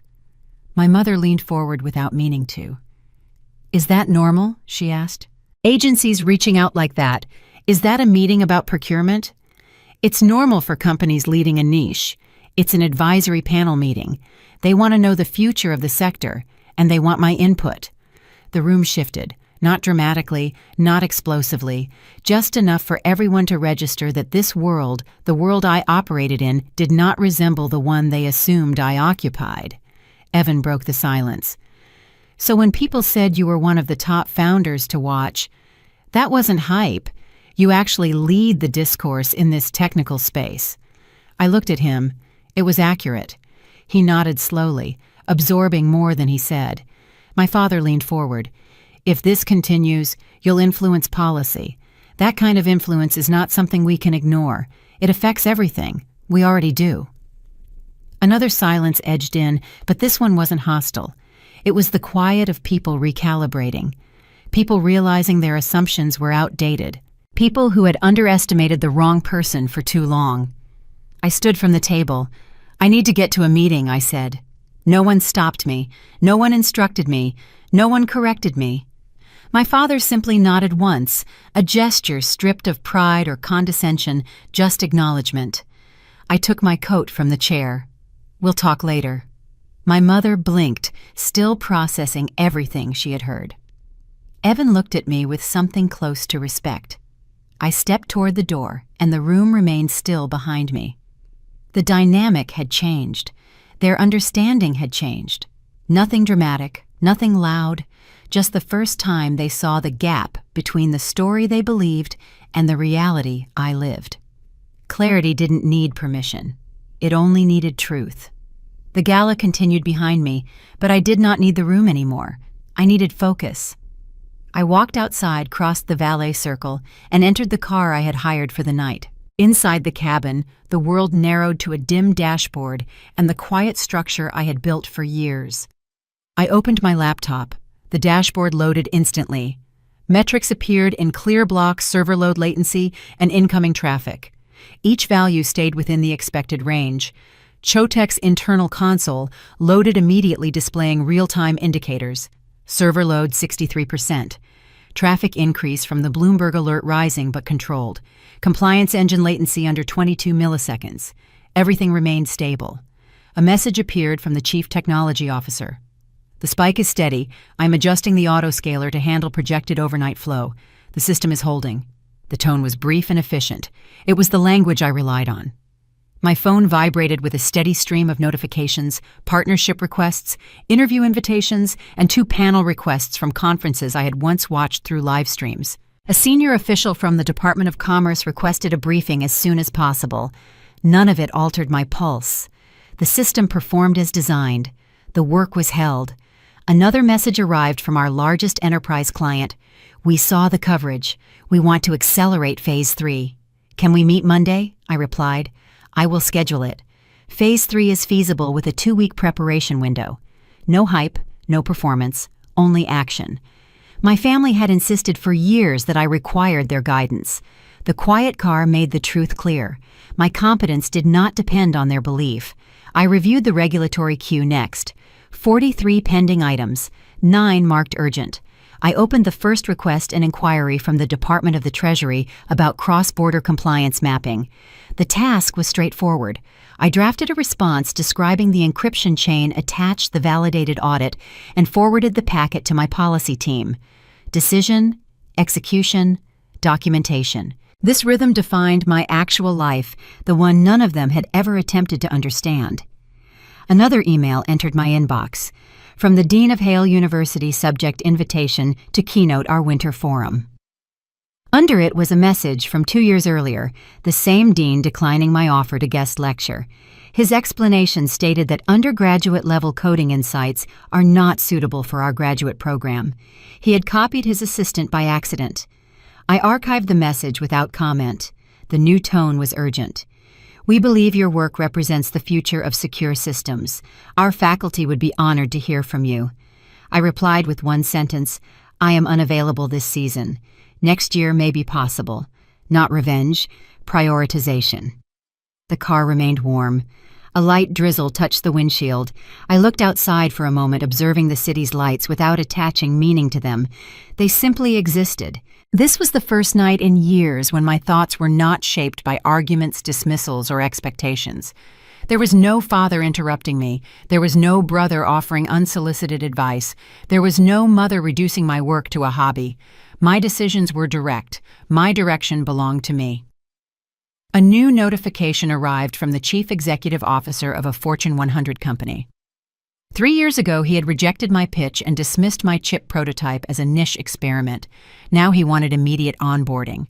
My mother leaned forward without meaning to. Is that normal? She asked. Agencies reaching out like that, is that a meeting about procurement? It's normal for companies leading a niche. It's an advisory panel meeting. They want to know the future of the sector, and they want my input. The room shifted. Not dramatically, not explosively, just enough for everyone to register that this world, the world I operated in, did not resemble the one they assumed I occupied. Evan broke the silence. So when people said you were one of the top founders to watch, that wasn't hype. You actually lead the discourse in this technical space. I looked at him. It was accurate. He nodded slowly, absorbing more than he said. My father leaned forward. If this continues, you'll influence policy. That kind of influence is not something we can ignore. It affects everything. We already do. Another silence edged in, but this one wasn't hostile. It was the quiet of people recalibrating. People realizing their assumptions were outdated. People who had underestimated the wrong person for too long. I stood from the table. I need to get to a meeting, I said. No one stopped me. No one instructed me. No one corrected me. My father simply nodded once, a gesture stripped of pride or condescension, just acknowledgement. I took my coat from the chair. We'll talk later. My mother blinked, still processing everything she had heard. Evan looked at me with something close to respect. I stepped toward the door, and the room remained still behind me. The dynamic had changed. Their understanding had changed. Nothing dramatic, nothing loud, just the first time they saw the gap between the story they believed and the reality I lived. Clarity didn't need permission. It only needed truth. The gala continued behind me, but I did not need the room anymore. I needed focus. I walked outside, crossed the valet circle, and entered the car I had hired for the night. Inside the cabin, the world narrowed to a dim dashboard and the quiet structure I had built for years. I opened my laptop. The dashboard loaded instantly. Metrics appeared in clear block server load latency and incoming traffic. Each value stayed within the expected range. Chotek's internal console loaded immediately, displaying real-time indicators. Server load 63%. Traffic increase from the Bloomberg alert rising but controlled. Compliance engine latency under 22 milliseconds. Everything remained stable. A message appeared from the Chief Technology Officer. The spike is steady. I'm adjusting the autoscaler to handle projected overnight flow. The system is holding. The tone was brief and efficient. It was the language I relied on. My phone vibrated with a steady stream of notifications, partnership requests, interview invitations, and 2 panel requests from conferences I had once watched through live streams. A senior official from the Department of Commerce requested a briefing as soon as possible. None of it altered my pulse. The system performed as designed. The work was held. Another message arrived from our largest enterprise client. We saw the coverage. We want to accelerate Phase 3. Can we meet Monday? I replied. I will schedule it. Phase 3 is feasible with a 2-week preparation window. No hype, no performance, only action. My family had insisted for years that I required their guidance. The quiet car made the truth clear. My competence did not depend on their belief. I reviewed the regulatory queue next. 43 pending items, 9 marked urgent. I opened the first request and inquiry from the Department of the Treasury about cross-border compliance mapping. The task was straightforward. I drafted a response describing the encryption chain, attached the validated audit, and forwarded the packet to my policy team. Decision, execution, documentation. This rhythm defined my actual life, the one none of them had ever attempted to understand. Another email entered my inbox. From the Dean of Hale University, subject invitation to keynote our winter forum. Under it was a message from 2 years earlier, the same dean declining my offer to guest lecture. His explanation stated that undergraduate-level coding insights are not suitable for our graduate program. He had copied his assistant by accident. I archived the message without comment. The new tone was urgent. We believe your work represents the future of secure systems. Our faculty would be honored to hear from you. I replied with one sentence, I am unavailable this season. Next year may be possible. Not revenge, prioritization. The car remained warm. A light drizzle touched the windshield. I looked outside for a moment, observing the city's lights without attaching meaning to them. They simply existed. This was the first night in years when my thoughts were not shaped by arguments, dismissals, or expectations. There was no father interrupting me. There was no brother offering unsolicited advice. There was no mother reducing my work to a hobby. My decisions were direct. My direction belonged to me. A new notification arrived from the chief executive officer of a Fortune 100 company. 3 years ago, he had rejected my pitch and dismissed my chip prototype as a niche experiment. Now he wanted immediate onboarding.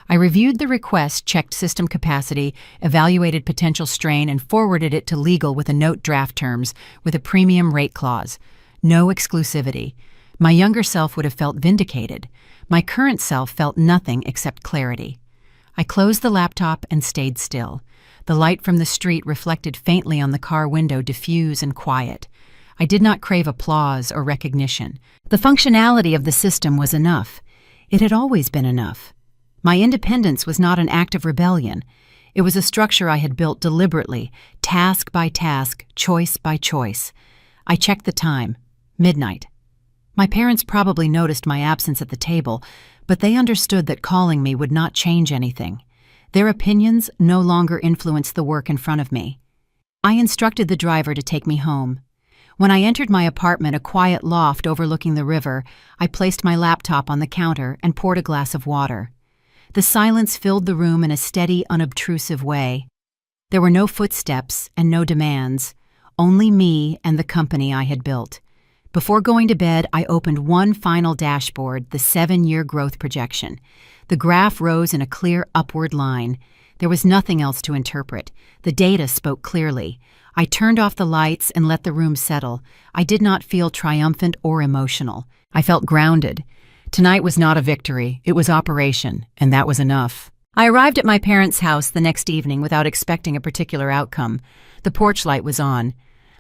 I reviewed the request, checked system capacity, evaluated potential strain, and forwarded it to legal with a note draft terms with a premium rate clause. No exclusivity. My younger self would have felt vindicated. My current self felt nothing except clarity. I closed the laptop and stayed still. The light from the street reflected faintly on the car window, diffuse and quiet. I did not crave applause or recognition. The functionality of the system was enough. It had always been enough. My independence was not an act of rebellion. It was a structure I had built deliberately, task by task, choice by choice. I checked the time. Midnight. My parents probably noticed my absence at the table, but they understood that calling me would not change anything. Their opinions no longer influenced the work in front of me. I instructed the driver to take me home. When I entered my apartment, a quiet loft overlooking the river, I placed my laptop on the counter and poured a glass of water. The silence filled the room in a steady, unobtrusive way. There were no footsteps and no demands, only me and the company I had built. Before going to bed, I opened one final dashboard, the 7-year growth projection. The graph rose in a clear upward line. There was nothing else to interpret. The data spoke clearly. I turned off the lights and let the room settle. I did not feel triumphant or emotional. I felt grounded. Tonight was not a victory, it was operation, and that was enough. I arrived at my parents' house the next evening without expecting a particular outcome. The porch light was on.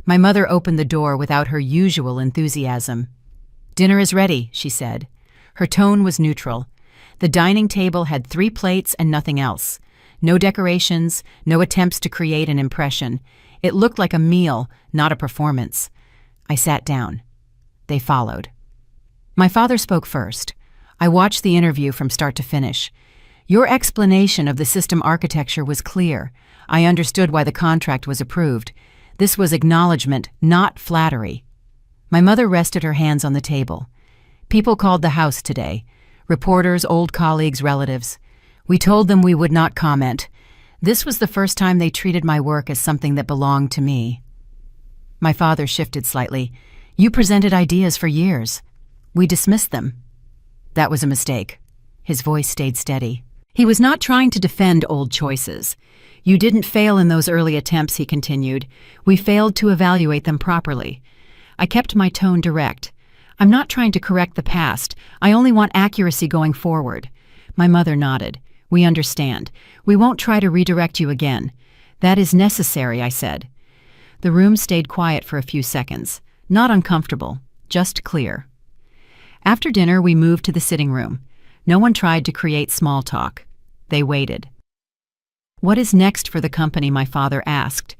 My mother opened the door without her usual enthusiasm. "Dinner is ready," she said. Her tone was neutral. The dining table had 3 plates and nothing else. No decorations, no attempts to create an impression. It looked like a meal, not a performance. I sat down. They followed. My father spoke first. I watched the interview from start to finish. "Your explanation of the system architecture was clear. I understood why the contract was approved. This was acknowledgement, not flattery." My mother rested her hands on the table. "People called the house today. Reporters, old colleagues, relatives. We told them we would not comment. This was the first time they treated my work as something that belonged to me." My father shifted slightly. "You presented ideas for years. We dismissed them." "That was a mistake." His voice stayed steady. He was not trying to defend old choices. "You didn't fail in those early attempts," he continued. "We failed to evaluate them properly." I kept my tone direct. "I'm not trying to correct the past. I only want accuracy going forward." My mother nodded. "We understand. We won't try to redirect you again." "That is necessary," I said. The room stayed quiet for a few seconds. Not uncomfortable, just clear. After dinner, we moved to the sitting room. No one tried to create small talk. They waited. "What is next for the company?" my father asked.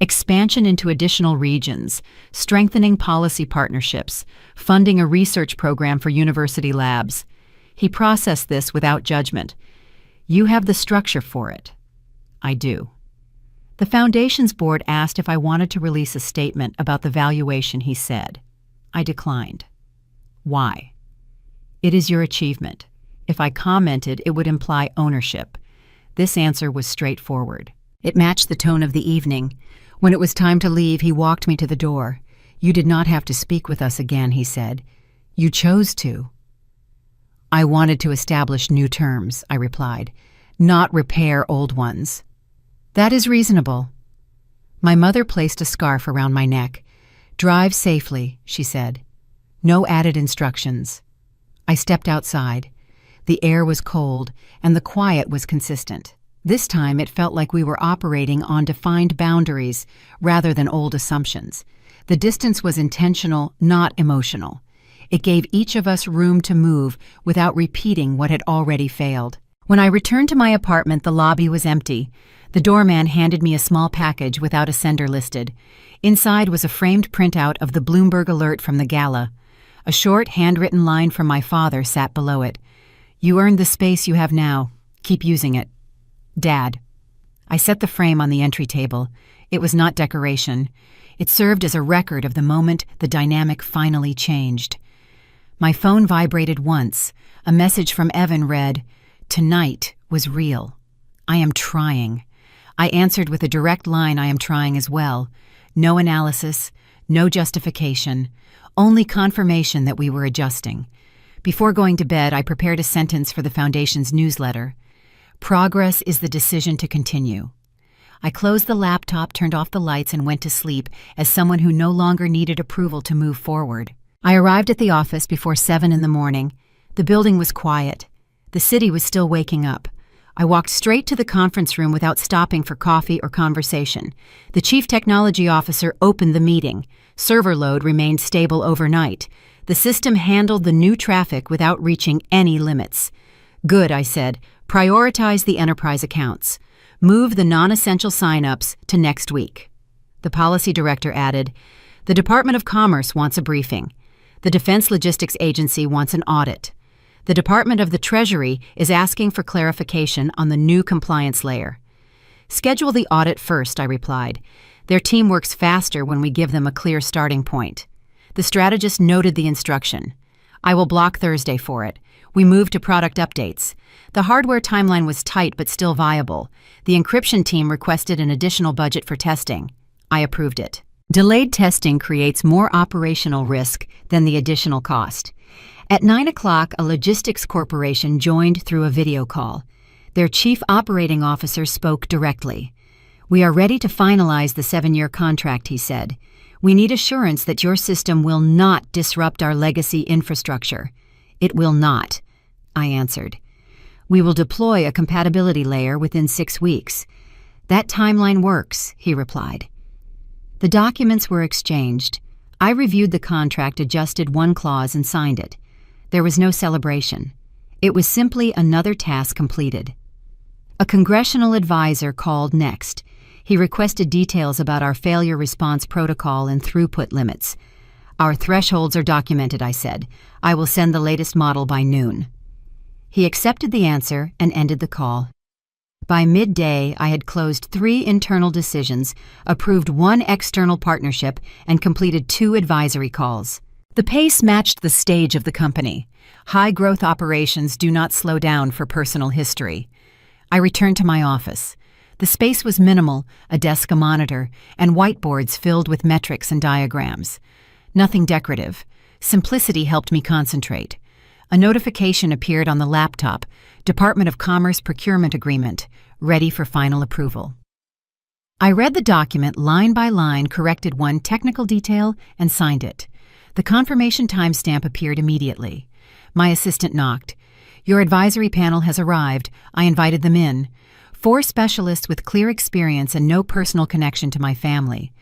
expansion into additional regions, strengthening policy partnerships, funding a research program for university labs. He processed this without judgment. You have the structure for it. I do. The Foundation's board asked if I wanted to release a statement about the valuation, he said. I declined. Why? It is your achievement. If I commented, it would imply ownership. This answer was straightforward. It matched the tone of the evening. When it was time to leave, he walked me to the door. You did not have to speak with us again, he said. You chose to. I wanted to establish new terms, I replied, not repair old ones. That is reasonable. My mother placed a scarf around my neck. Drive safely, she said. No added instructions. I stepped outside. The air was cold, and the quiet was consistent. This time it felt like we were operating on defined boundaries rather than old assumptions. The distance was intentional, not emotional. It gave each of us room to move without repeating what had already failed. When I returned to my apartment, the lobby was empty. The doorman handed me a small package without a sender listed. Inside was a framed printout of the Bloomberg alert from the Gala. A short, handwritten line from my father sat below it. You earned the space you have now. Keep using it. Dad. I set the frame on the entry table. It was not decoration. It served as a record of the moment the dynamic finally changed. My phone vibrated once. A message from Evan read, "Tonight was real. I am trying." I answered with a direct line, "I am trying as well." No analysis, no justification, only confirmation that we were adjusting. Before going to bed, I prepared a sentence for the Foundation's newsletter. Progress is the decision to continue. I closed the laptop, turned off the lights, and went to sleep as someone who no longer needed approval to move forward. I arrived at the office before 7 in the morning. The building was quiet. The city was still waking up. I walked straight to the conference room without stopping for coffee or conversation. The chief technology officer opened the meeting. Server load remained stable overnight. The system handled the new traffic without reaching any limits. Good, I said. Prioritize the enterprise accounts. Move the non-essential sign-ups to next week. The policy director added, the Department of Commerce wants a briefing. The Defense Logistics Agency wants an audit. The Department of the Treasury is asking for clarification on the new compliance layer. Schedule the audit first, I replied. Their team works faster when we give them a clear starting point. The strategist noted the instruction. I will block Thursday for it. We moved to product updates. The hardware timeline was tight but still viable. The encryption team requested an additional budget for testing. I approved it. Delayed testing creates more operational risk than the additional cost. At 9 o'clock, a logistics corporation joined through a video call. Their chief operating officer spoke directly. We are ready to finalize the 7-year contract, he said. We need assurance that your system will not disrupt our legacy infrastructure. It will not, I answered. We will deploy a compatibility layer within 6 weeks. That timeline works, he replied. The documents were exchanged. I reviewed the contract, adjusted one clause, and signed it. There was no celebration. It was simply another task completed. A congressional advisor called next. He requested details about our failure response protocol and throughput limits. Our thresholds are documented, I said. I will send the latest model by noon. He accepted the answer and ended the call. By midday, I had closed 3 internal decisions, approved 1 external partnership, and completed 2 advisory calls. The pace matched the stage of the company. High-growth operations do not slow down for personal history. I returned to my office. The space was minimal, a desk, a monitor, and whiteboards filled with metrics and diagrams. Nothing decorative. Simplicity helped me concentrate. A notification appeared on the laptop, Department of Commerce Procurement Agreement, ready for final approval. I read the document line by line, corrected one technical detail, and signed it. The confirmation timestamp appeared immediately. My assistant knocked. Your advisory panel has arrived. I invited them in. 4 specialists with clear experience and no personal connection to my family.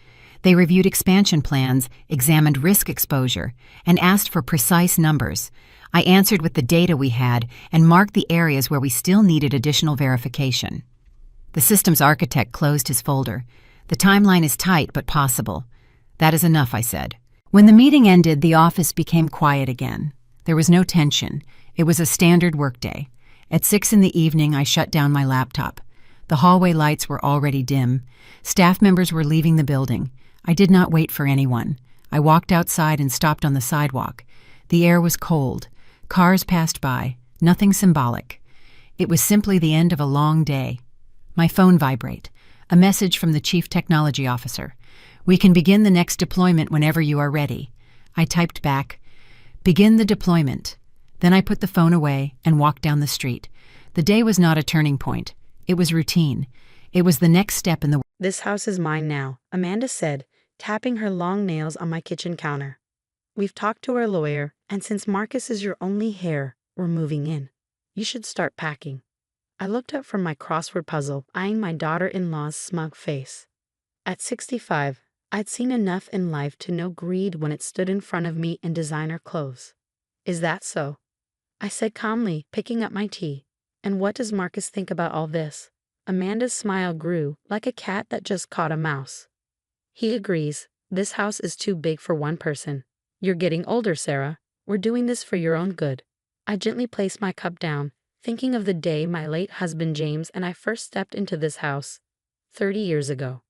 They reviewed expansion plans, examined risk exposure, and asked for precise numbers. I answered with the data we had and marked the areas where we still needed additional verification. The systems architect closed his folder. The timeline is tight but possible. That is enough, I said. When the meeting ended, the office became quiet again. There was no tension. It was a standard workday. At 6 in the evening, I shut down my laptop. The hallway lights were already dim. Staff members were leaving the building. I did not wait for anyone. I walked outside and stopped on the sidewalk. The air was cold. Cars passed by. Nothing symbolic. It was simply the end of a long day. My phone vibrated. A message from the Chief Technology Officer. "We can begin the next deployment whenever you are ready." I typed back, "Begin the deployment." Then I put the phone away and walked down the street. The day was not a turning point. It was routine. It was the next step in the... "This house is mine now," Amanda said, tapping her long nails on my kitchen counter. "We've talked to our lawyer, and since Marcus is your only heir, we're moving in. You should start packing." I looked up from my crossword puzzle, eyeing my daughter-in-law's smug face. At 65, I'd seen enough in life to know greed when it stood in front of me in designer clothes. "Is that so?" I said calmly, picking up my tea. "And what does Marcus think about all this?" Amanda's smile grew, like a cat that just caught a mouse. "He agrees. This house is too big for one person. You're getting older, Sarah. We're doing this for your own good." I gently placed my cup down, thinking of the day my late husband James and I first stepped into this house, 30 years ago.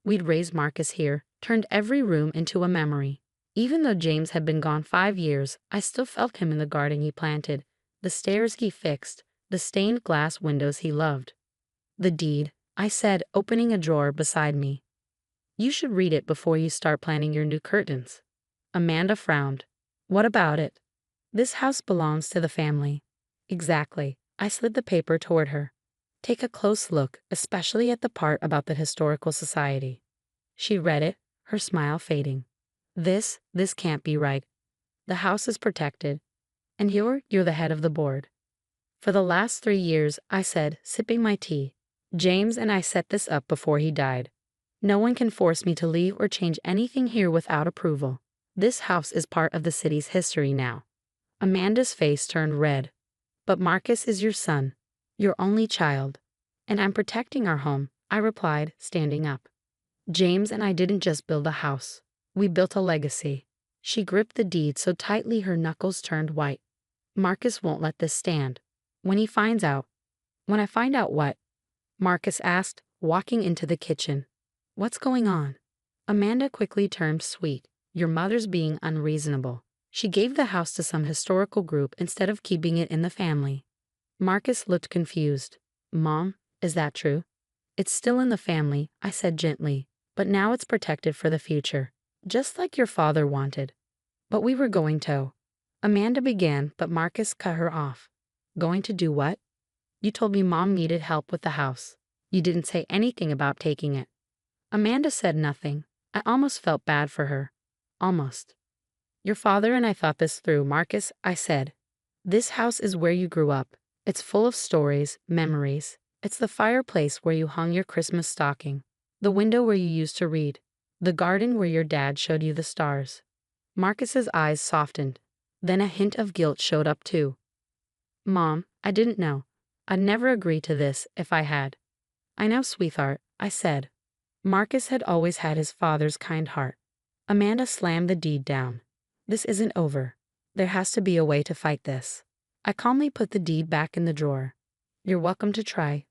We'd raised Marcus here, turned every room into a memory. Even though James had been gone 5 years, I still felt him in the garden he planted, the stairs he fixed, the stained glass windows he loved. "The deed," I said, opening a drawer beside me. "You should read it before you start planning your new curtains." Amanda frowned. "What about it?" "This house belongs to the family." "Exactly." I slid the paper toward her. "Take a close look, especially at the part about the historical society." She read it, her smile fading. This can't be right. The house is protected, and you're the head of the board." "For the last 3 years," I said, sipping my tea, "James and I set this up before he died. No one can force me to leave or change anything here without approval. This house is part of the city's history now." Amanda's face turned red. "But Marcus is your son, your only child. And I'm protecting our home," I replied, standing up. "James and I didn't just build a house. We built a legacy." She gripped the deed so tightly her knuckles turned white. "Marcus won't let this stand. When he finds out..." "When I find out what?" Marcus asked, walking into the kitchen. "What's going on?" Amanda quickly turned sweet. "Your mother's being unreasonable. She gave the house to some historical group instead of keeping it in the family." Marcus looked confused. "Mom, is that true?" "It's still in the family," I said gently, "but now it's protected for the future, just like your father wanted." "But we were going to..." Amanda began, but Marcus cut her off. "Going to do what?" "You told me Mom needed help with the house. You didn't say anything about taking it." Amanda said nothing. I almost felt bad for her. Almost. "Your father and I thought this through, Marcus," I said. "This house is where you grew up. It's full of stories, memories. It's the fireplace where you hung your Christmas stocking, the window where you used to read, the garden where your dad showed you the stars." Marcus's eyes softened. Then a hint of guilt showed up too. "Mom, I didn't know. I'd never agree to this if I had." "I know, sweetheart," I said. Marcus had always had his father's kind heart. Amanda slammed the deed down. "This isn't over. There has to be a way to fight this." I calmly put the deed back in the drawer. "You're welcome to try.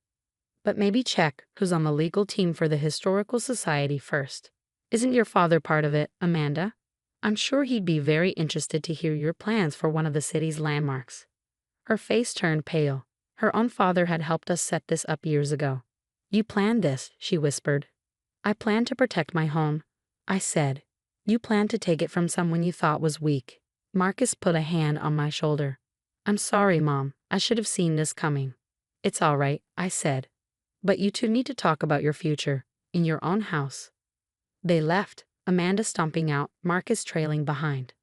But maybe check who's on the legal team for the Historical Society first. Isn't your father part of it, Amanda? I'm sure he'd be very interested to hear your plans for one of the city's landmarks." Her face turned pale. Her own father had helped us set this up years ago. "You planned this," she whispered. "I planned to protect my home," I said. "You planned to take it from someone you thought was weak." Marcus put a hand on my shoulder. "I'm sorry, Mom. I should have seen this coming." "It's all right," I said. "But you two need to talk about your future, in your own house." They left, Amanda stomping out, Marcus trailing behind.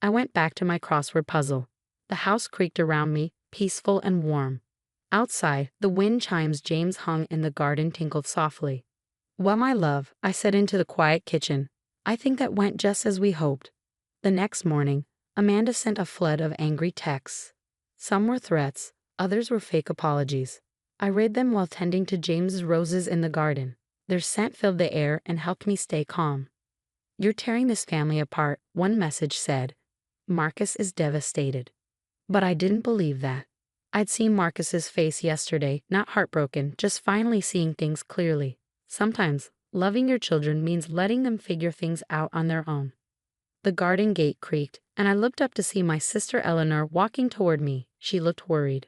I went back to my crossword puzzle. The house creaked around me, peaceful and warm. Outside, the wind chimes James hung in the garden tinkled softly. "Well, my love," I said into the quiet kitchen, "I think that went just as we hoped." The next morning, Amanda sent a flood of angry texts. Some were threats, others were fake apologies. I read them while tending to James's roses in the garden. Their scent filled the air and helped me stay calm. "You're tearing this family apart," one message said. "Marcus is devastated." But I didn't believe that. I'd seen Marcus's face yesterday, not heartbroken, just finally seeing things clearly. Sometimes, loving your children means letting them figure things out on their own. The garden gate creaked, and I looked up to see my sister Eleanor walking toward me. She looked worried.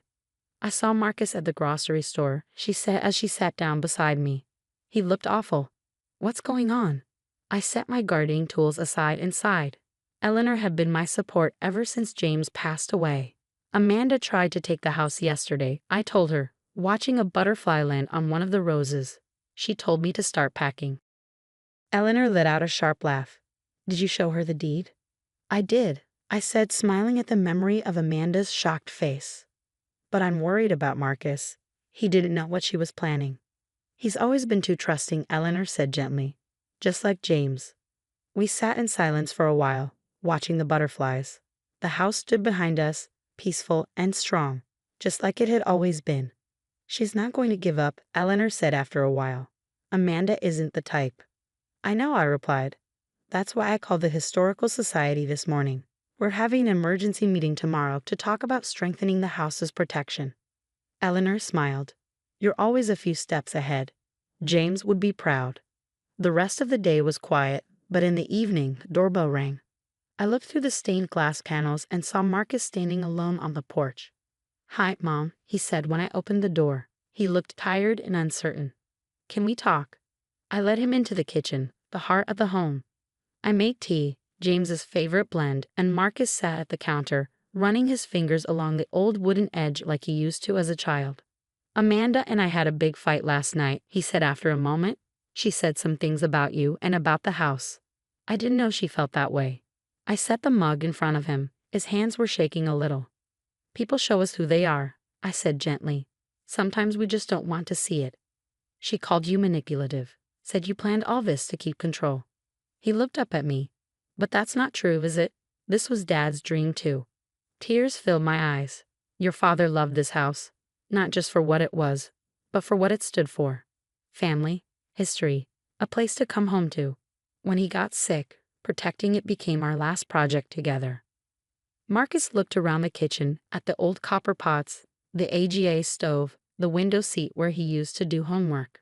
"I saw Marcus at the grocery store," she said as she sat down beside me. "He looked awful." "What's going on?" I set my gardening tools aside and sighed. Eleanor had been my support ever since James passed away. "Amanda tried to take the house yesterday," I told her, watching a butterfly land on one of the roses. "She told me to start packing." Eleanor let out a sharp laugh. "Did you show her the deed?" "I did," I said, smiling at the memory of Amanda's shocked face. "But I'm worried about Marcus. He didn't know what she was planning." "He's always been too trusting," Eleanor said gently. "Just like James." We sat in silence for a while, watching the butterflies. The house stood behind us, peaceful and strong, just like it had always been. "She's not going to give up," Eleanor said after a while. "Amanda isn't the type." "I know," I replied. "That's why I called the Historical Society this morning. We're having an emergency meeting tomorrow to talk about strengthening the house's protection." Eleanor smiled. "You're always a few steps ahead." James would be proud. The rest of the day was quiet, but in the evening, the doorbell rang. I looked through the stained glass panels and saw Marcus standing alone on the porch. "Hi, Mom," he said when I opened the door. He looked tired and uncertain. "Can we talk?" I led him into the kitchen, the heart of the home. I made tea, James's favorite blend, and Marcus sat at the counter, running his fingers along the old wooden edge like he used to as a child. "Amanda and I had a big fight last night," he said after a moment. "She said some things about you and about the house. I didn't know she felt that way." I set the mug in front of him. His hands were shaking a little. "People show us who they are," I said gently. "Sometimes we just don't want to see it." "She called you manipulative, said you planned all this to keep control." He looked up at me. "But that's not true, is it? This was Dad's dream too." Tears filled my eyes. "Your father loved this house, not just for what it was, but for what it stood for. Family, history, a place to come home to. When he got sick, protecting it became our last project together." Marcus looked around the kitchen at the old copper pots, the AGA stove, the window seat where he used to do homework.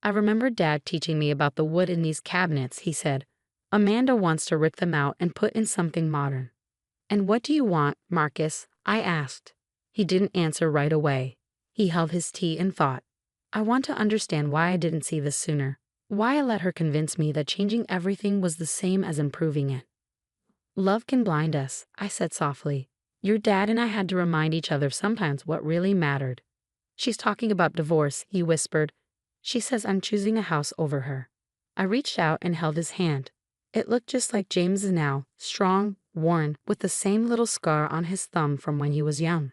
"I remember Dad teaching me about the wood in these cabinets," he said. "Amanda wants to rip them out and put in something modern." "And what do you want, Marcus?" I asked. He didn't answer right away. He held his tea in thought. "I want to understand why I didn't see this sooner. Why I let her convince me that changing everything was the same as improving it." "Love can blind us," I said softly. "Your dad and I had to remind each other sometimes what really mattered." "She's talking about divorce," he whispered. "She says I'm choosing a house over her." I reached out and held his hand. It looked just like James's now, strong, worn, with the same little scar on his thumb from when he was young.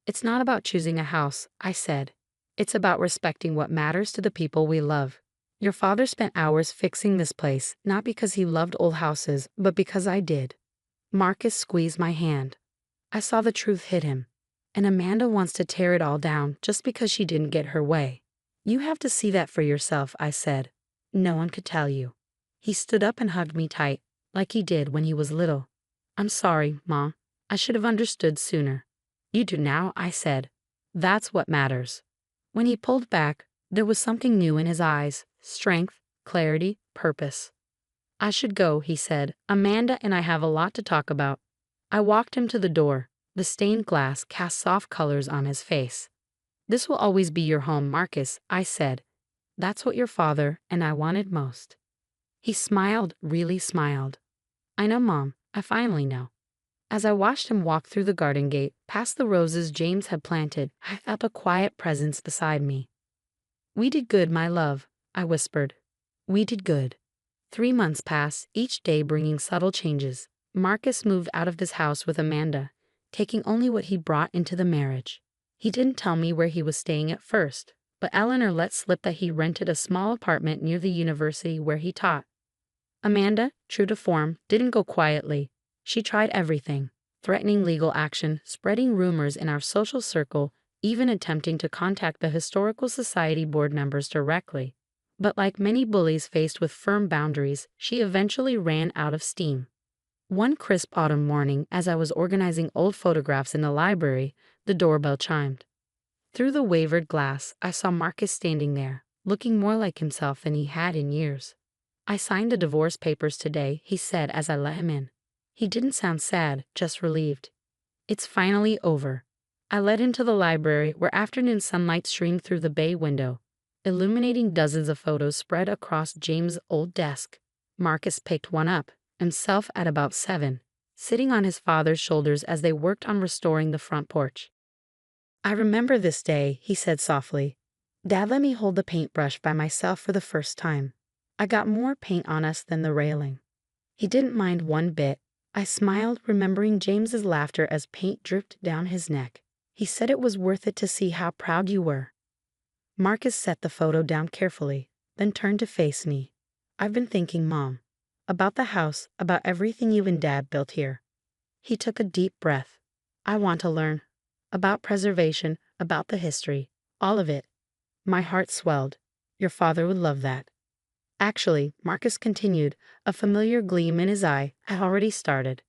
"It's not about choosing a house," I said. "It's about respecting what matters to the people we love. Your father spent hours fixing this place, not because he loved old houses, but because I did." Marcus squeezed my hand. I saw the truth hit him. "And Amanda wants to tear it all down just because she didn't get her way." "You have to see that for yourself," I said. "No one could tell you." He stood up and hugged me tight, like he did when he was little. "I'm sorry, Ma. I should have understood sooner." "You do now," I said. "That's what matters." When he pulled back, there was something new in his eyes, strength, clarity, purpose. "I should go," he said. "Amanda and I have a lot to talk about." I walked him to the door. The stained glass cast soft colors on his face. "This will always be your home, Marcus," I said. "That's what your father and I wanted most." He smiled, really smiled. "I know, Mom. I finally know." As I watched him walk through the garden gate, past the roses James had planted, I felt a quiet presence beside me. "We did good, my love," I whispered. "We did good." 3 months passed, each day bringing subtle changes. Marcus moved out of this house with Amanda, taking only what he brought into the marriage. He didn't tell me where he was staying at first, but Eleanor let slip that he rented a small apartment near the university where he taught. Amanda, true to form, didn't go quietly. She tried everything, threatening legal action, spreading rumors in our social circle, even attempting to contact the Historical Society board members directly. But like many bullies faced with firm boundaries, she eventually ran out of steam. One crisp autumn morning, as I was organizing old photographs in the library, the doorbell chimed. Through the wavered glass, I saw Marcus standing there, looking more like himself than he had in years. "I signed the divorce papers today," he said as I let him in. He didn't sound sad, just relieved. "It's finally over." I led him to the library where afternoon sunlight streamed through the bay window, illuminating dozens of photos spread across James' old desk. Marcus picked one up, himself at about 7, sitting on his father's shoulders as they worked on restoring the front porch. "I remember this day," he said softly. "Dad let me hold the paintbrush by myself for the first time. I got more paint on us than the railing." He didn't mind one bit. I smiled, remembering James's laughter as paint dripped down his neck. "He said it was worth it to see how proud you were." Marcus set the photo down carefully, then turned to face me. "I've been thinking, Mom, about the house, about everything you and Dad built here." He took a deep breath. "I want to learn. About preservation, about the history, all of it." My heart swelled. "Your father would love that." "Actually," Marcus continued, a familiar gleam in his eye, "I already started.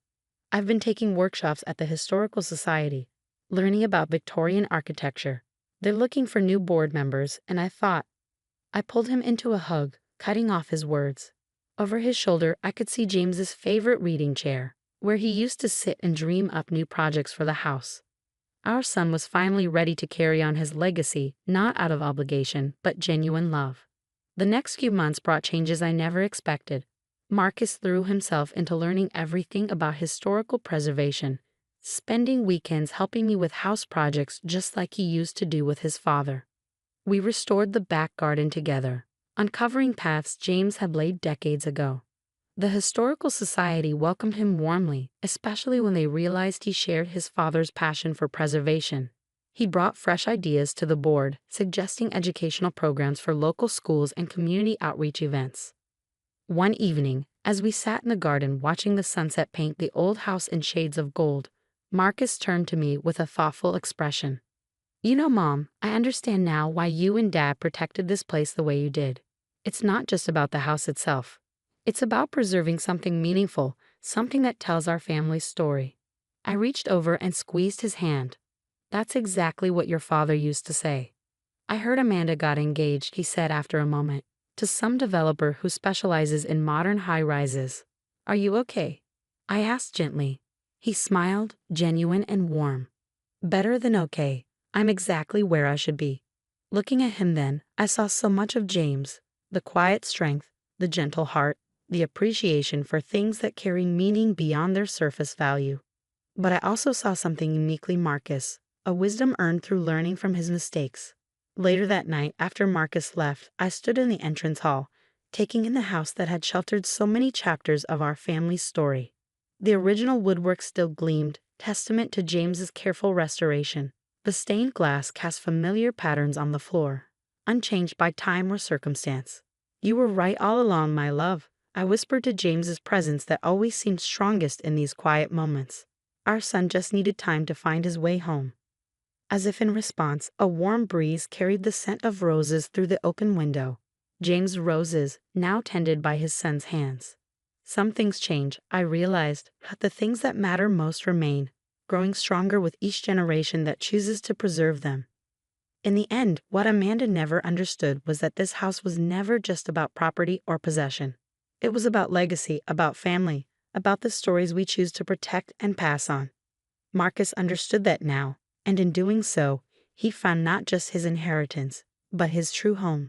I've been taking workshops at the Historical Society, learning about Victorian architecture. They're looking for new board members, and I thought—" I pulled him into a hug, cutting off his words. Over his shoulder, I could see James's favorite reading chair, where he used to sit and dream up new projects for the house. Our son was finally ready to carry on his legacy, not out of obligation, but genuine love. The next few months brought changes I never expected. Marcus threw himself into learning everything about historical preservation, spending weekends helping me with house projects just like he used to do with his father. We restored the back garden together, uncovering paths James had laid decades ago. The Historical Society welcomed him warmly, especially when they realized he shared his father's passion for preservation. He brought fresh ideas to the board, suggesting educational programs for local schools and community outreach events. One evening, as we sat in the garden watching the sunset paint the old house in shades of gold, Marcus turned to me with a thoughtful expression. "You know, Mom, I understand now why you and Dad protected this place the way you did. It's not just about the house itself. It's about preserving something meaningful, something that tells our family's story." I reached over and squeezed his hand. "That's exactly what your father used to say." "I heard Amanda got engaged," he said after a moment, "to some developer who specializes in modern high-rises. Are you okay?" I asked gently. He smiled, genuine and warm. "Better than okay. I'm exactly where I should be." Looking at him then, I saw so much of James, the quiet strength, the gentle heart, the appreciation for things that carry meaning beyond their surface value. But I also saw something uniquely Marcus, a wisdom earned through learning from his mistakes. Later that night, after Marcus left, I stood in the entrance hall, taking in the house that had sheltered so many chapters of our family's story. The original woodwork still gleamed, testament to James's careful restoration. The stained glass cast familiar patterns on the floor, unchanged by time or circumstance. "You were right all along, my love," I whispered to James's presence that always seemed strongest in these quiet moments. Our son just needed time to find his way home. As if in response, a warm breeze carried the scent of roses through the open window. James' roses, now tended by his son's hands. Some things change, I realized, but the things that matter most remain, growing stronger with each generation that chooses to preserve them. In the end, what Amanda never understood was that this house was never just about property or possession. It was about legacy, about family, about the stories we choose to protect and pass on. Marcus understood that now, and in doing so, he found not just his inheritance, but his true home.